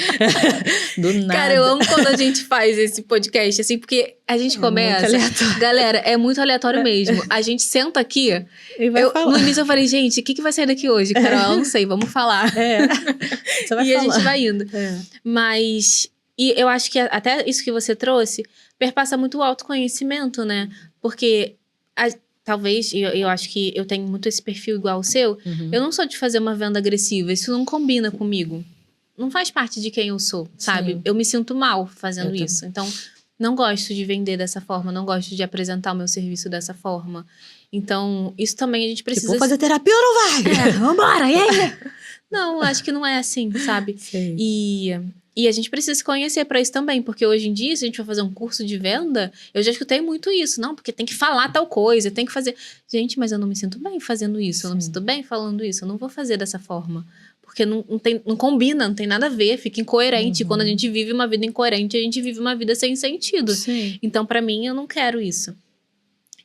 Do nada. Cara, eu amo quando a gente faz esse podcast, assim, porque a gente começa... Muito aleatório. Galera, é muito aleatório mesmo. A gente senta aqui... E vai falar. No início eu falei, gente, o que vai sair daqui hoje, Carol? Eu não sei, vamos falar. Você vai e falar. A gente vai indo. Mas... E eu acho que até isso que você trouxe perpassa muito o autoconhecimento, né? Porque talvez, eu acho que eu tenho muito esse perfil igual ao seu, eu não sou de fazer uma venda agressiva, isso não combina comigo. Não faz parte de quem eu sou, sabe? Sim. Eu me sinto mal fazendo isso. Então, não gosto de vender dessa forma, não gosto de apresentar o meu serviço dessa forma. Então, isso também a gente precisa... Vou fazer terapia ou não vai? Vambora, e aí? Não, acho que não é assim, sabe? Sim. E a gente precisa se conhecer para isso também, porque hoje em dia, se a gente for fazer um curso de venda, eu já escutei muito isso, não, porque tem que falar tal coisa, tem que fazer... Gente, mas eu não me sinto bem fazendo isso, eu não me sinto bem falando isso, eu não vou fazer dessa forma. Porque não combina, não tem nada a ver, fica incoerente. Quando a gente vive uma vida incoerente, a gente vive uma vida sem sentido. Sim. Então, para mim, eu não quero isso.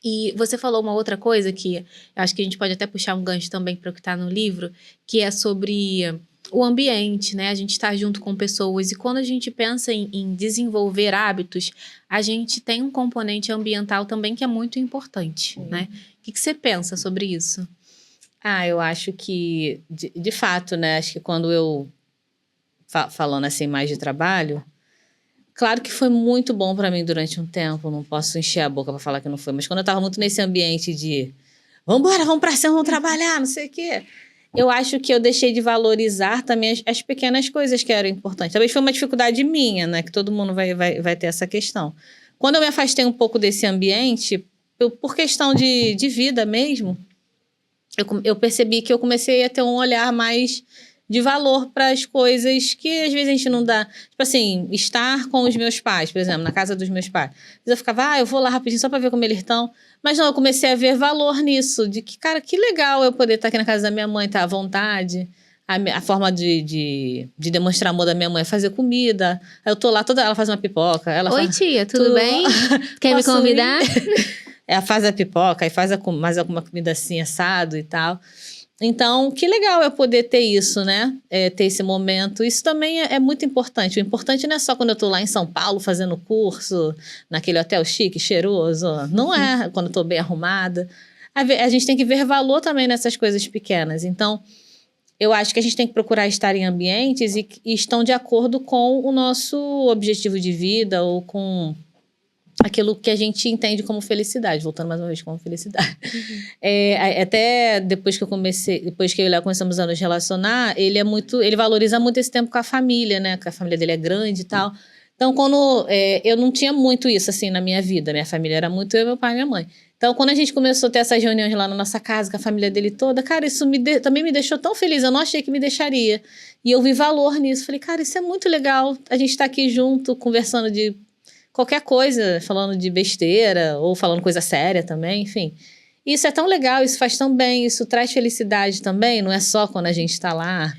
E você falou uma outra coisa que eu acho que a gente pode até puxar um gancho também para o que está no livro, que é sobre o ambiente, né? A gente está junto com pessoas. E quando a gente pensa em desenvolver hábitos, a gente tem um componente ambiental também que é muito importante, né? O que você pensa sobre isso? Eu acho que, de fato, né? Acho que quando eu, falando assim mais de trabalho, claro que foi muito bom para mim durante um tempo, não posso encher a boca para falar que não foi, mas quando eu estava muito nesse ambiente de vambora, vamos pra cima, vamos trabalhar, não sei o quê, eu acho que eu deixei de valorizar também as pequenas coisas que eram importantes. Talvez foi uma dificuldade minha, né? Que todo mundo vai ter essa questão. Quando eu me afastei um pouco desse ambiente, por questão de vida mesmo, eu percebi que eu comecei a ter um olhar mais de valor para as coisas que às vezes a gente não dá. Tipo assim, estar com os meus pais, por exemplo, na casa dos meus pais. Eu ficava, eu vou lá rapidinho só para ver como eles estão. Mas não, eu comecei a ver valor nisso, de que, cara, que legal eu poder estar aqui na casa da minha mãe, estar à vontade. A forma de demonstrar amor da minha mãe é fazer comida. Aí eu tô lá, ela faz uma pipoca. Oi, tia, tudo bem? Quer me convidar? Ela faz a pipoca e faz mais alguma comida assim, assado e tal. Então, que legal eu poder ter isso, né? Ter esse momento. Isso também é muito importante. O importante não é só quando eu tô lá em São Paulo fazendo curso, naquele hotel chique, cheiroso. Não é quando eu tô bem arrumada. A gente tem que ver valor também nessas coisas pequenas. Então, eu acho que a gente tem que procurar estar em ambientes e estão de acordo com o nosso objetivo de vida ou com aquilo que a gente entende como felicidade, voltando mais uma vez como felicidade. Até depois que eu e o Léo começamos a nos relacionar, ele valoriza muito esse tempo com a família, né? Que a família dele é grande e tal. Então, eu não tinha muito isso, assim, na minha vida. Minha família era muito eu, meu pai e minha mãe. Então, quando a gente começou a ter essas reuniões lá na nossa casa, com a família dele toda, cara, isso também me deixou tão feliz. Eu não achei que me deixaria. E eu vi valor nisso. Falei, cara, isso é muito legal. A gente tá aqui junto, conversando de qualquer coisa, falando de besteira, ou falando coisa séria também, enfim. Isso é tão legal, isso faz tão bem, isso traz felicidade também, não é só quando a gente tá lá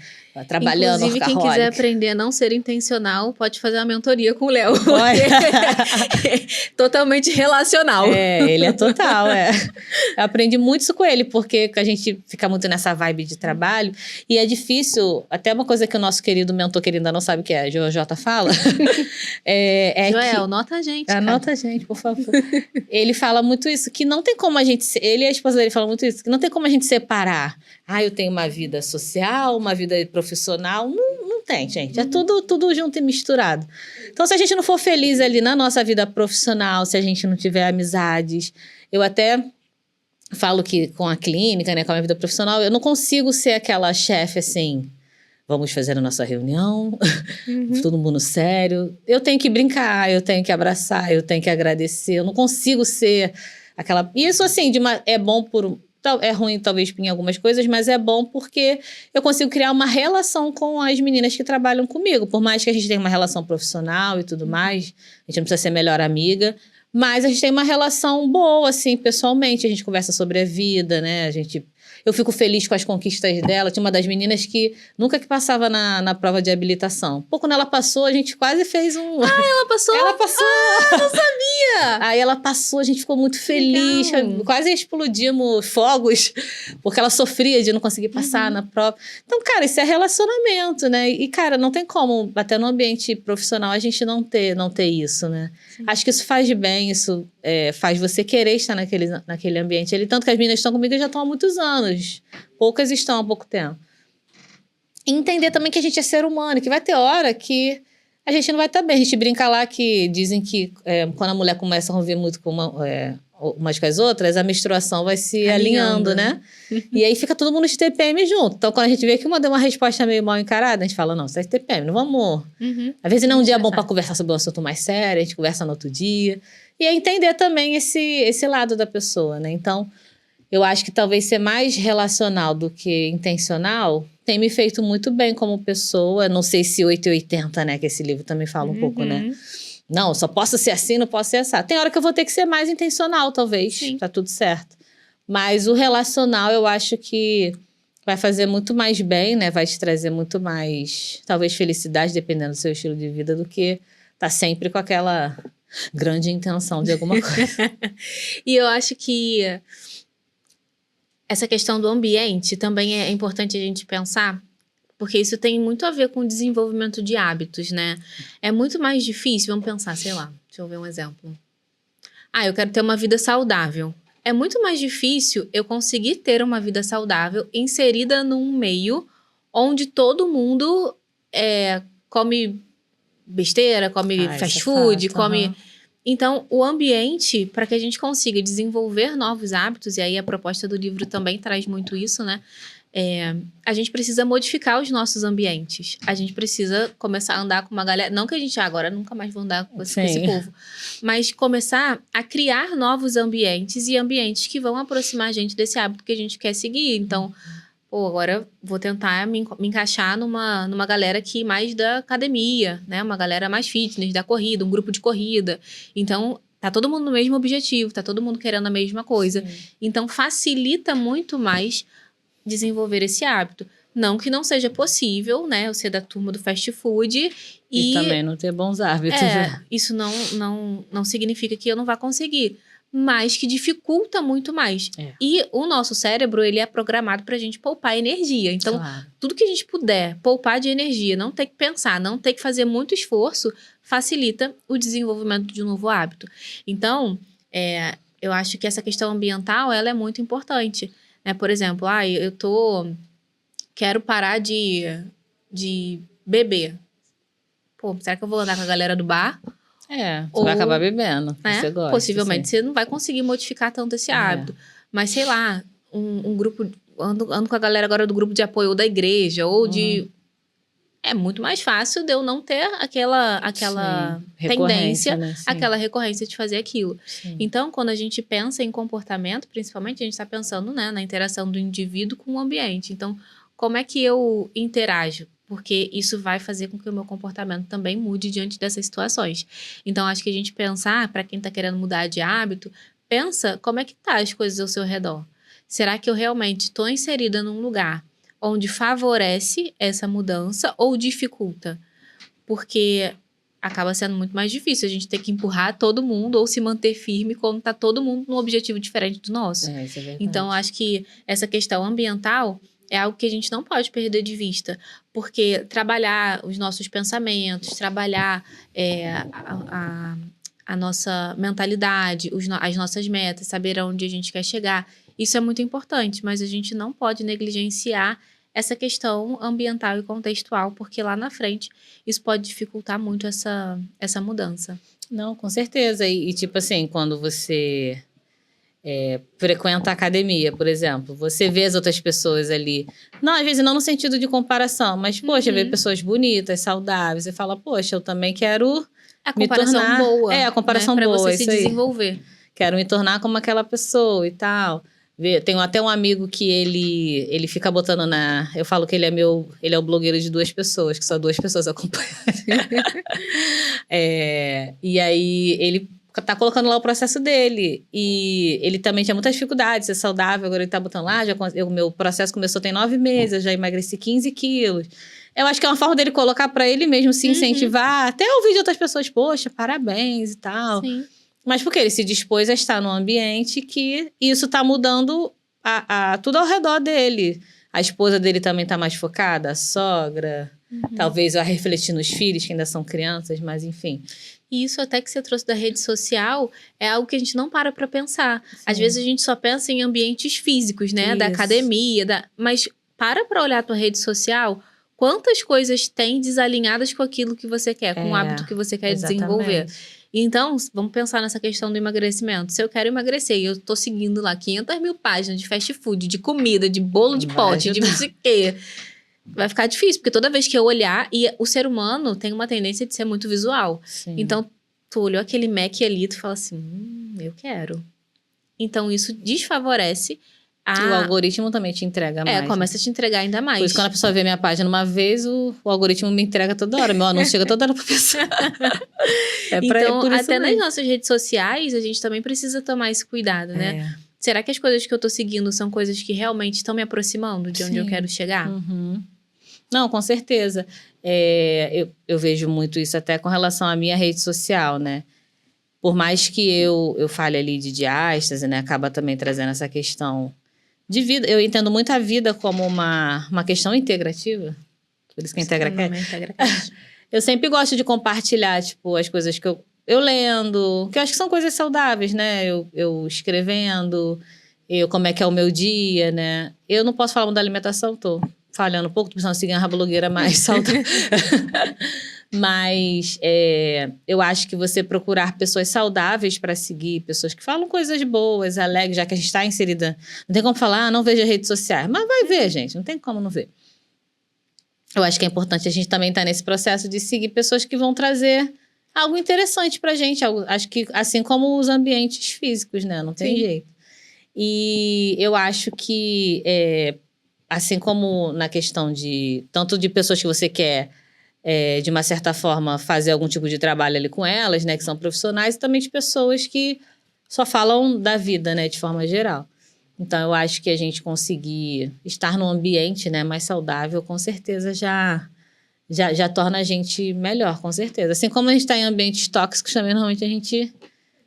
trabalhando, inclusive, quem quiser aprender a não ser intencional, pode fazer uma mentoria com o Léo. Totalmente relacional. Ele é total, Eu aprendi muito isso com ele, porque a gente fica muito nessa vibe de trabalho, e é difícil, até uma coisa que o nosso querido mentor, que ele ainda não sabe o que é, Jota fala, Joel, nota a gente, anota a gente, por favor. Ele fala muito isso, que não tem como a gente, ele e a esposa dele falam muito isso, que não tem como a gente separar. Eu tenho uma vida social, uma vida profissional. Não tem, gente. É tudo junto e misturado. Então, se a gente não for feliz ali na nossa vida profissional, se a gente não tiver amizades, eu até falo que com a clínica, né, com a minha vida profissional, eu não consigo ser aquela chefe assim, vamos fazer a nossa reunião, todo mundo sério. Eu tenho que brincar, eu tenho que abraçar, eu tenho que agradecer. Eu não consigo ser aquela... Isso, assim, é bom por... É ruim, talvez, em algumas coisas, mas é bom porque eu consigo criar uma relação com as meninas que trabalham comigo. Por mais que a gente tenha uma relação profissional e tudo mais, a gente não precisa ser melhor amiga, mas a gente tem uma relação boa, assim, pessoalmente. A gente conversa sobre a vida, né? Eu fico feliz com as conquistas dela. Tinha uma das meninas que nunca que passava na prova de habilitação. Quando ela passou, a gente quase fez um... ela passou? Ela passou! Não sabia! Aí ela passou, a gente ficou muito feliz. Legal. Quase explodimos fogos, porque ela sofria de não conseguir passar na prova. Então, cara, isso é relacionamento, né? E, cara, não tem como, até no ambiente profissional, a gente não ter isso, né? Sim. Acho que isso faz bem, isso faz você querer estar naquele ambiente. Tanto que as meninas estão comigo já estão há muitos anos. Poucas estão há pouco tempo. E entender também que a gente é ser humano, que vai ter hora que a gente não vai estar bem. A gente brinca lá que dizem que quando a mulher começa a conviver muito com umas com as outras, a menstruação vai se alinhando, né? E aí fica todo mundo de TPM junto. Então, quando a gente vê que uma deu uma resposta meio mal encarada, a gente fala, não, isso é TPM, não vamos... Às vezes não é um dia bom para conversar sobre um assunto mais sério, a gente conversa no outro dia. E é entender também esse lado da pessoa, né? Então, eu acho que talvez ser mais relacional do que intencional tem me feito muito bem como pessoa. Não sei se 880, né? Que esse livro também fala um pouco, né? Não, só posso ser assim, não posso ser assim. Tem hora que eu vou ter que ser mais intencional, talvez. Sim. Tá tudo certo. Mas o relacional, eu acho que vai fazer muito mais bem, né? Vai te trazer muito mais, talvez, felicidade, dependendo do seu estilo de vida, do que tá sempre com aquela grande intenção de alguma coisa. E eu acho que essa questão do ambiente também é importante a gente pensar, porque isso tem muito a ver com o desenvolvimento de hábitos, né? É muito mais difícil, vamos pensar, sei lá, deixa eu ver um exemplo. Eu quero ter uma vida saudável. É muito mais difícil eu conseguir ter uma vida saudável inserida num meio onde todo mundo come besteira, come fast food, come... Então, o ambiente, para que a gente consiga desenvolver novos hábitos, e aí a proposta do livro também traz muito isso, né? A gente precisa modificar os nossos ambientes. A gente precisa começar a andar com uma galera... Não que a gente agora nunca mais vou andar com esse povo. Mas começar a criar novos ambientes e ambientes que vão aproximar a gente desse hábito que a gente quer seguir. Então, agora vou tentar me encaixar numa galera que mais da academia, né? Uma galera mais fitness, da corrida, um grupo de corrida. Então, tá todo mundo no mesmo objetivo, tá todo mundo querendo a mesma coisa. Sim. Então, facilita muito mais desenvolver esse hábito. Não que não seja possível, né? Eu ser da turma do fast food e também não ter bons hábitos. Isso não significa que eu não vá conseguir, mas que dificulta muito mais. E o nosso cérebro, ele é programado pra gente poupar energia. Então, tudo que a gente puder poupar de energia, não ter que pensar, não ter que fazer muito esforço, facilita o desenvolvimento de um novo hábito. Então, eu acho que essa questão ambiental, ela é muito importante. Né? Por exemplo, quero parar de beber. Será que eu vou andar com a galera do bar? Você vai acabar bebendo, você gosta. Possivelmente, você não vai conseguir modificar tanto esse hábito. Mas, sei lá, um grupo... Ando com a galera agora do grupo de apoio ou da igreja, ou de é muito mais fácil de eu não ter aquela Sim. tendência, Né? Sim. aquela recorrência de fazer aquilo. Sim. Então, quando a gente pensa em comportamento, principalmente, a gente está pensando, né, na interação do indivíduo com o ambiente. Então, como é que eu interajo? Porque isso vai fazer com que o meu comportamento também mude diante dessas situações. Então, acho que a gente pensar, para quem está querendo mudar de hábito, pensa como é que tá as coisas ao seu redor. Será que eu realmente estou inserida num lugar onde favorece essa mudança ou dificulta? Porque acaba sendo muito mais difícil a gente ter que empurrar todo mundo ou se manter firme quando está todo mundo num objetivo diferente do nosso. Isso é verdade. Então, acho que essa questão ambiental é algo que a gente não pode perder de vista, porque trabalhar os nossos pensamentos, trabalhar a nossa mentalidade, as nossas metas, saber aonde a gente quer chegar, isso é muito importante, mas a gente não pode negligenciar essa questão ambiental e contextual, porque lá na frente isso pode dificultar muito essa mudança. Não, com certeza. E tipo assim, quando você frequenta a academia, por exemplo, você vê as outras pessoas ali. Não, às vezes não no sentido de comparação, mas, poxa, vê pessoas bonitas, saudáveis, e fala, poxa, eu também quero A me comparação tornar... boa. a comparação né? Pra boa, você se isso aí. desenvolver. Quero me tornar como aquela pessoa e tal. Tenho até um amigo que ele fica botando na... Eu falo que ele é o blogueiro de 2 pessoas, que só 2 pessoas acompanham. E aí, ele tá colocando lá o processo dele. E ele também tinha muita dificuldade de ser saudável. Agora ele tá botando lá. O meu processo começou tem 9 meses. Eu já emagreci 15 quilos. Eu acho que é uma forma dele colocar pra ele mesmo, se incentivar. Até ouvir de outras pessoas, poxa, parabéns e tal. Sim. Mas porque ele se dispôs a estar num ambiente que isso tá mudando tudo ao redor dele. A esposa dele também tá mais focada, a sogra. Talvez a refletir nos filhos, que ainda são crianças, mas enfim. E isso até que você trouxe da rede social é algo que a gente não para pensar. Sim. Às vezes a gente só pensa em ambientes físicos, né? Isso. Da academia, mas para olhar a tua rede social, quantas coisas tem desalinhadas com aquilo que você quer, com o hábito que você quer desenvolver. Então, vamos pensar nessa questão do emagrecimento. Se eu quero emagrecer e eu tô seguindo lá 500 mil páginas de fast food, de comida, de bolo de pote, de não sei o quê, vai ficar difícil, porque toda vez que eu olhar, e o ser humano tem uma tendência de ser muito visual. Sim. Então, tu olhou aquele Mac ali, tu fala assim, eu quero. Então, isso desfavorece o algoritmo também te entrega mais. Começa a te entregar ainda mais. Por isso, quando a pessoa vê minha página uma vez, o algoritmo me entrega toda hora. Meu anúncio chega toda hora pra pessoa. Então, por isso até mesmo. nas nossas redes sociais, a gente também precisa tomar esse cuidado, né? Será que as coisas que eu tô seguindo são coisas que realmente estão me aproximando de onde eu quero chegar? Não, com certeza. Eu vejo muito isso até com relação à minha rede social, né? Por mais que eu fale ali de diástase, né? Acaba também trazendo essa questão de vida. Eu entendo muito a vida como uma questão integrativa. Por isso que integra. Eu sempre gosto de compartilhar, tipo, as coisas que eu lendo, que eu acho que são coisas saudáveis, né? Eu escrevendo, como é que é o meu dia, né? Eu não posso falar muito da alimentação, tô falhando um pouco, tô precisando seguir uma blogueira mais saudável. Mas eu acho que você procurar pessoas saudáveis para seguir, pessoas que falam coisas boas, alegres, já que a gente está inserida. Não tem como falar, não veja redes sociais. Mas vai ver, gente, não tem como não ver. Eu acho que é importante a gente também estar nesse processo de seguir pessoas que vão trazer algo interessante pra gente. Acho que assim como os ambientes físicos, né? Não tem jeito. E eu acho que, assim como na questão de tanto de pessoas que você quer, de uma certa forma, fazer algum tipo de trabalho ali com elas, né? Que são profissionais, e também de pessoas que só falam da vida, né? De forma geral. Então, eu acho que a gente conseguir estar num ambiente, né, mais saudável, com certeza já torna a gente melhor, com certeza. Assim como a gente está em ambientes tóxicos, também normalmente a gente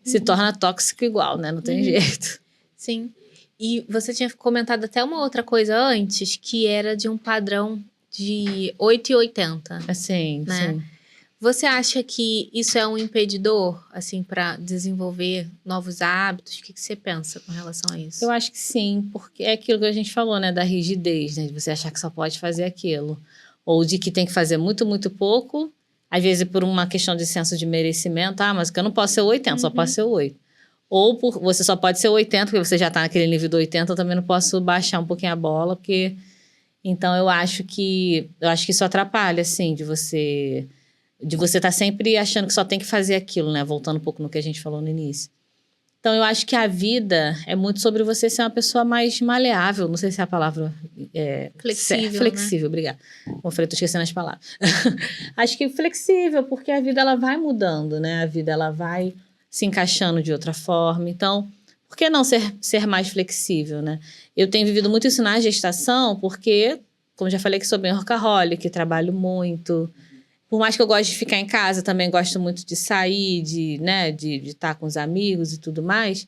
se torna tóxico igual, né? Não tem jeito. Sim. E você tinha comentado até uma outra coisa antes, que era de um padrão de 8,80. Assim, né? sim. Você acha que isso é um impedidor, assim, para desenvolver novos hábitos? O que você pensa com relação a isso? Eu acho que sim, porque é aquilo que a gente falou, né? Da rigidez, né? De você achar que só pode fazer aquilo. Ou de que tem que fazer muito, muito pouco. Às vezes por uma questão de senso de merecimento. Mas que eu não posso ser 80, só posso ser 8. Ou você só pode ser 80, porque você já tá naquele nível do 80, eu também não posso baixar um pouquinho a bola, porque... Então, eu acho que isso atrapalha, assim, de você estar sempre achando que só tem que fazer aquilo, né? Voltando um pouco no que a gente falou no início. Então, eu acho que a vida é muito sobre você ser uma pessoa mais maleável. Não sei se é a palavra Flexível, flexível, obrigada. Como eu falei, tô esquecendo as palavras. Acho que flexível, porque a vida ela vai mudando, né? A vida ela vai se encaixando de outra forma. Então, por que não ser mais flexível, né? Eu tenho vivido muito isso na gestação, porque, como já falei, que sou bem workaholic, trabalho muito. Por mais que eu goste de ficar em casa, também gosto muito de sair, de estar com os amigos e tudo mais.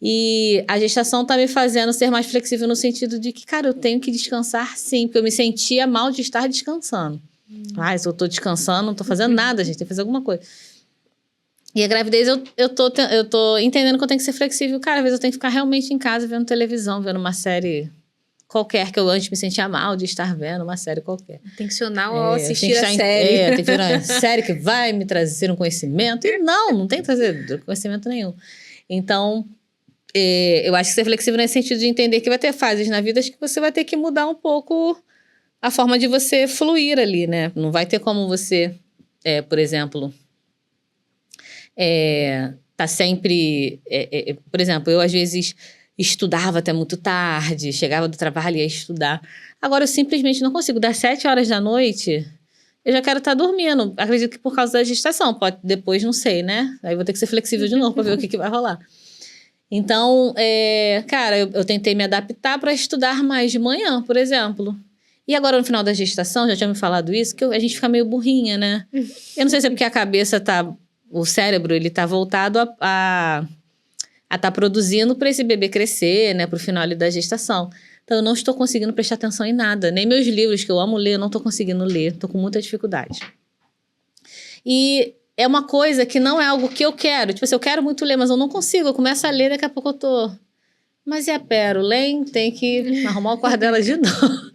E a gestação tá me fazendo ser mais flexível no sentido de que, cara, eu tenho que descansar sim, porque eu me sentia mal de estar descansando. Se eu tô descansando, não tô fazendo nada, gente, tem que fazer alguma coisa. E a gravidez, eu tô entendendo que eu tenho que ser flexível. Cara, às vezes eu tenho que ficar realmente em casa vendo televisão, vendo uma série qualquer, que eu antes me sentia mal de estar vendo uma série qualquer. Intencional ao assistir a série. Tem que ver uma série que vai me trazer um conhecimento. E não tem que trazer conhecimento nenhum. Então, eu acho que ser flexível nesse sentido de entender que vai ter fases na vida que você vai ter que mudar um pouco a forma de você fluir ali, né? Não vai ter como você, por exemplo, tá sempre... por exemplo, eu às vezes estudava até muito tarde, chegava do trabalho e ia estudar. Agora eu simplesmente não consigo. Das 7 horas da noite, eu já quero estar dormindo. Acredito que por causa da gestação. Pode, depois não sei, né? Aí vou ter que ser flexível de novo para ver o que vai rolar. Então, cara, eu tentei me adaptar para estudar mais de manhã, por exemplo. E agora, no final da gestação, já tinha me falado isso, que a gente fica meio burrinha, né? Eu não sei se é porque a cabeça tá... O cérebro, ele tá voltado a estar produzindo para esse bebê crescer, né? Para o final ali da gestação. Então, eu não estou conseguindo prestar atenção em nada. Nem meus livros, que eu amo ler, eu não estou conseguindo ler. Estou com muita dificuldade. E é uma coisa que não é algo que eu quero. Tipo assim, eu quero muito ler, mas eu não consigo. Eu começo a ler, daqui a pouco eu tô... Mas e a Pérola, tem que arrumar o quarto dela de novo.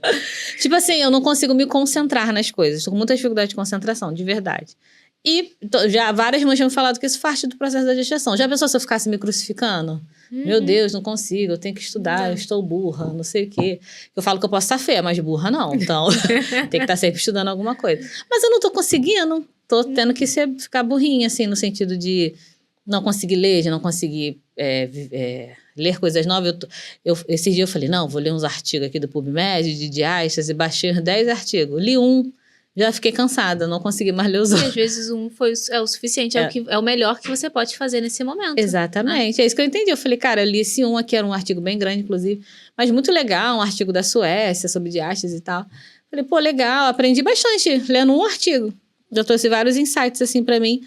Tipo assim, eu não consigo me concentrar nas coisas. Estou com muita dificuldade de concentração, de verdade. E já várias mães já me falado que isso faz parte do processo da gestação. Já pensou se eu ficasse me crucificando? Meu Deus, não consigo, eu tenho que estudar, eu estou burra, não sei o quê. Eu falo que eu posso estar feia, mas burra não. Então, tem que estar sempre estudando alguma coisa. Mas eu não estou conseguindo, estou tendo que ficar burrinha, assim, no sentido de não conseguir ler, de não conseguir ler coisas novas. Esse dia eu falei, não, vou ler uns artigos aqui do PubMed, de Diastas, e baixei 10 artigos. Li um. Já fiquei cansada, não consegui mais ler os outros. E às vezes é o suficiente, é o melhor que você pode fazer nesse momento. Exatamente, né? É isso que eu entendi. Eu falei, cara, eu li esse um aqui, era um artigo bem grande, inclusive, mas muito legal, um artigo da Suécia, sobre diastas e tal. Falei, pô, legal, aprendi bastante lendo um artigo. Já trouxe vários insights, assim, pra mim.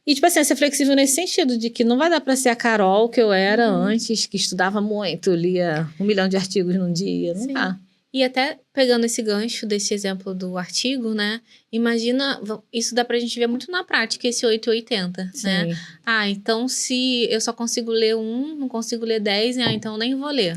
E, tipo assim, ser flexível nesse sentido, de que não vai dar pra ser a Carol que eu era antes, que estudava muito, lia 1 milhão de artigos num dia, não dá. E até pegando esse gancho desse exemplo do artigo, né? Imagina, isso dá pra gente ver muito na prática, esse 880, né? Então se eu só consigo ler não consigo ler 10, então nem vou ler.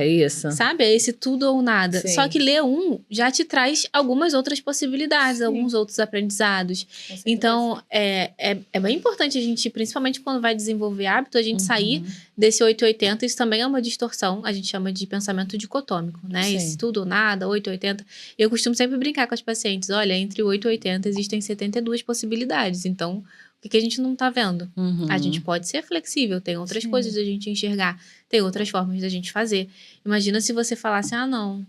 Isso. Sabe? É esse tudo ou nada. Só que ler já te traz algumas outras possibilidades, alguns outros aprendizados. Então, é bem importante a gente, principalmente quando vai desenvolver hábito, a gente sair desse 880. Isso também é uma distorção, a gente chama de pensamento dicotômico, né? Esse tudo ou nada, 880. Eu costumo sempre brincar com as pacientes, olha, entre 8 e 80 existem 72 possibilidades, então o que a gente não tá vendo? A gente pode ser flexível, tem outras coisas da gente enxergar, tem outras formas da gente fazer. Imagina se você falasse, não,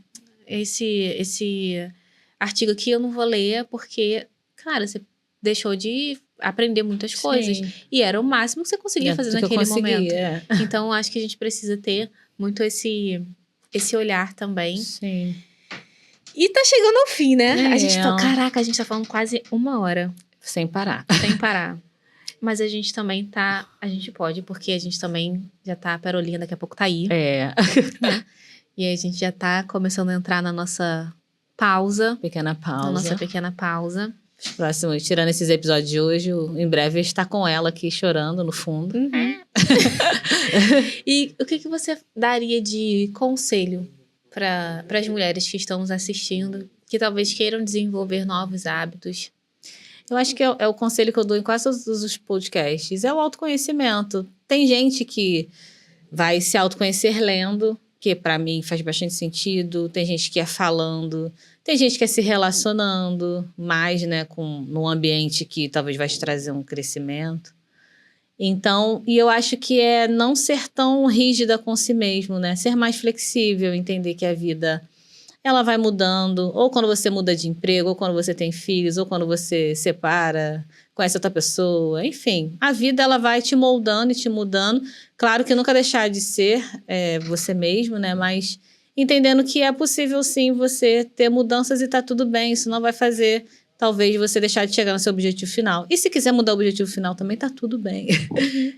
esse artigo aqui eu não vou ler porque, cara, você deixou de aprender muitas coisas. E era o máximo que você conseguia fazer naquele momento. Então, acho que a gente precisa ter muito esse olhar também. Sim. E tá chegando ao fim, né? A gente a gente tá falando quase 1 hora. Sem parar. Sem parar. Mas a gente também a gente pode, porque a gente também já tá, a Perolinha daqui a pouco tá aí. Né? E aí a gente já tá começando a entrar na nossa pausa. Pequena pausa. Na nossa pequena pausa. Os próximos, tirando esses episódios de hoje, em breve está com ela aqui chorando no fundo. E o que você daria de conselho para as mulheres que estão nos assistindo, que talvez queiram desenvolver novos hábitos? Eu acho que é o conselho que eu dou em quase todos os podcasts. É o autoconhecimento. Tem gente que vai se autoconhecer lendo. que para mim faz bastante sentido. Tem gente que é falando, tem gente que é se relacionando mais, né, num ambiente que talvez vai te trazer um crescimento. Então, e eu acho que é não ser tão rígida com si mesmo, né? Ser mais flexível, entender que a vida ela vai mudando, ou quando você muda de emprego, ou quando você tem filhos, ou quando você separa, conhece outra pessoa, enfim. A vida ela vai te moldando e te mudando. Claro que nunca deixar de ser você mesmo, né? Mas entendendo que é possível sim você ter mudanças e tá tudo bem. Isso não vai fazer, talvez, você deixar de chegar no seu objetivo final. E se quiser mudar o objetivo final também, tá tudo bem.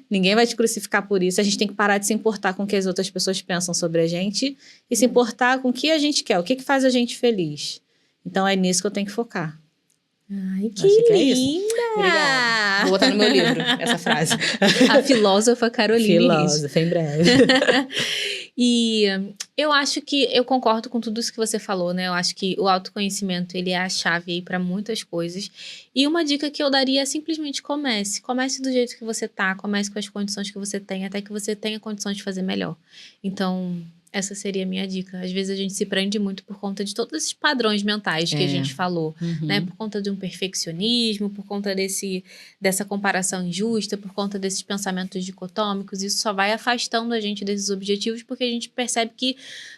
Ninguém vai te crucificar por isso. A gente tem que parar de se importar com o que as outras pessoas pensam sobre a gente e se importar com o que a gente quer, o que faz a gente feliz. Então é nisso que eu tenho que focar. Ai, que Acho que é linda! isso. Obrigada. Vou botar no meu livro essa frase. A filósofa Caroline Risch. Filósofa, em breve. E eu acho que eu concordo com tudo isso que você falou, né? Eu acho que o autoconhecimento, ele é a chave aí para muitas coisas. E uma dica que eu daria é simplesmente comece. Comece do jeito que você tá, comece com as condições que você tem, até que você tenha condições de fazer melhor. Então, essa seria a minha dica. Às vezes a gente se prende muito por conta de todos esses padrões mentais que a gente falou, né? Por conta de um perfeccionismo, por conta dessa comparação injusta, por conta desses pensamentos dicotômicos. Isso só vai afastando a gente desses objetivos porque a gente percebe que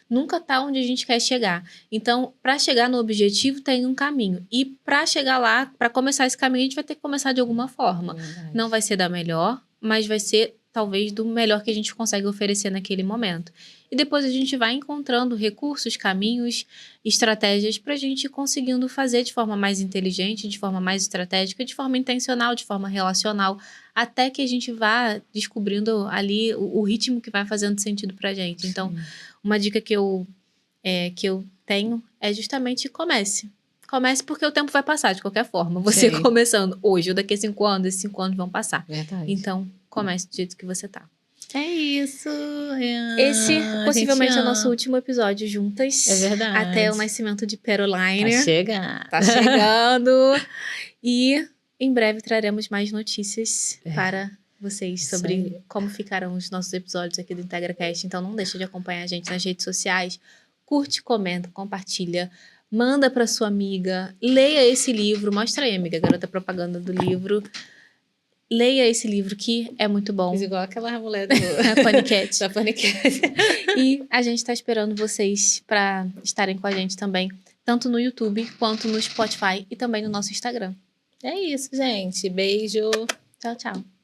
nunca tá onde a gente quer chegar. Então, para chegar no objetivo tem um caminho. E para chegar lá, para começar esse caminho, a gente vai ter que começar de alguma forma. Não vai ser da melhor, mas vai ser talvez do melhor que a gente consegue oferecer naquele momento. E depois a gente vai encontrando recursos, caminhos, estratégias para a gente ir conseguindo fazer de forma mais inteligente, de forma mais estratégica, de forma intencional, de forma relacional, até que a gente vá descobrindo ali o ritmo que vai fazendo sentido para a gente. Então, uma dica que eu tenho é justamente comece. Comece porque o tempo vai passar de qualquer forma. Você começando hoje ou daqui a 5 anos, esses 5 anos vão passar. Verdade. Então, comece do jeito que você tá. É isso. Esse possivelmente é o nosso último episódio juntas. É verdade. Até o nascimento de Peroline. Tá chegando. Tá chegando. E em breve traremos mais notícias para vocês sobre como ficarão os nossos episódios aqui do IntegraCast. Então não deixa de acompanhar a gente nas redes sociais. Curte, comenta, compartilha. Manda para sua amiga. Leia esse livro. Mostra aí, amiga, garota propaganda do livro. Leia esse livro que é muito bom. Fiz igual aquela mulher do Panicat. da Panicat. E a gente está esperando vocês para estarem com a gente também, tanto no YouTube quanto no Spotify e também no nosso Instagram. É isso, gente. Beijo. Tchau, tchau.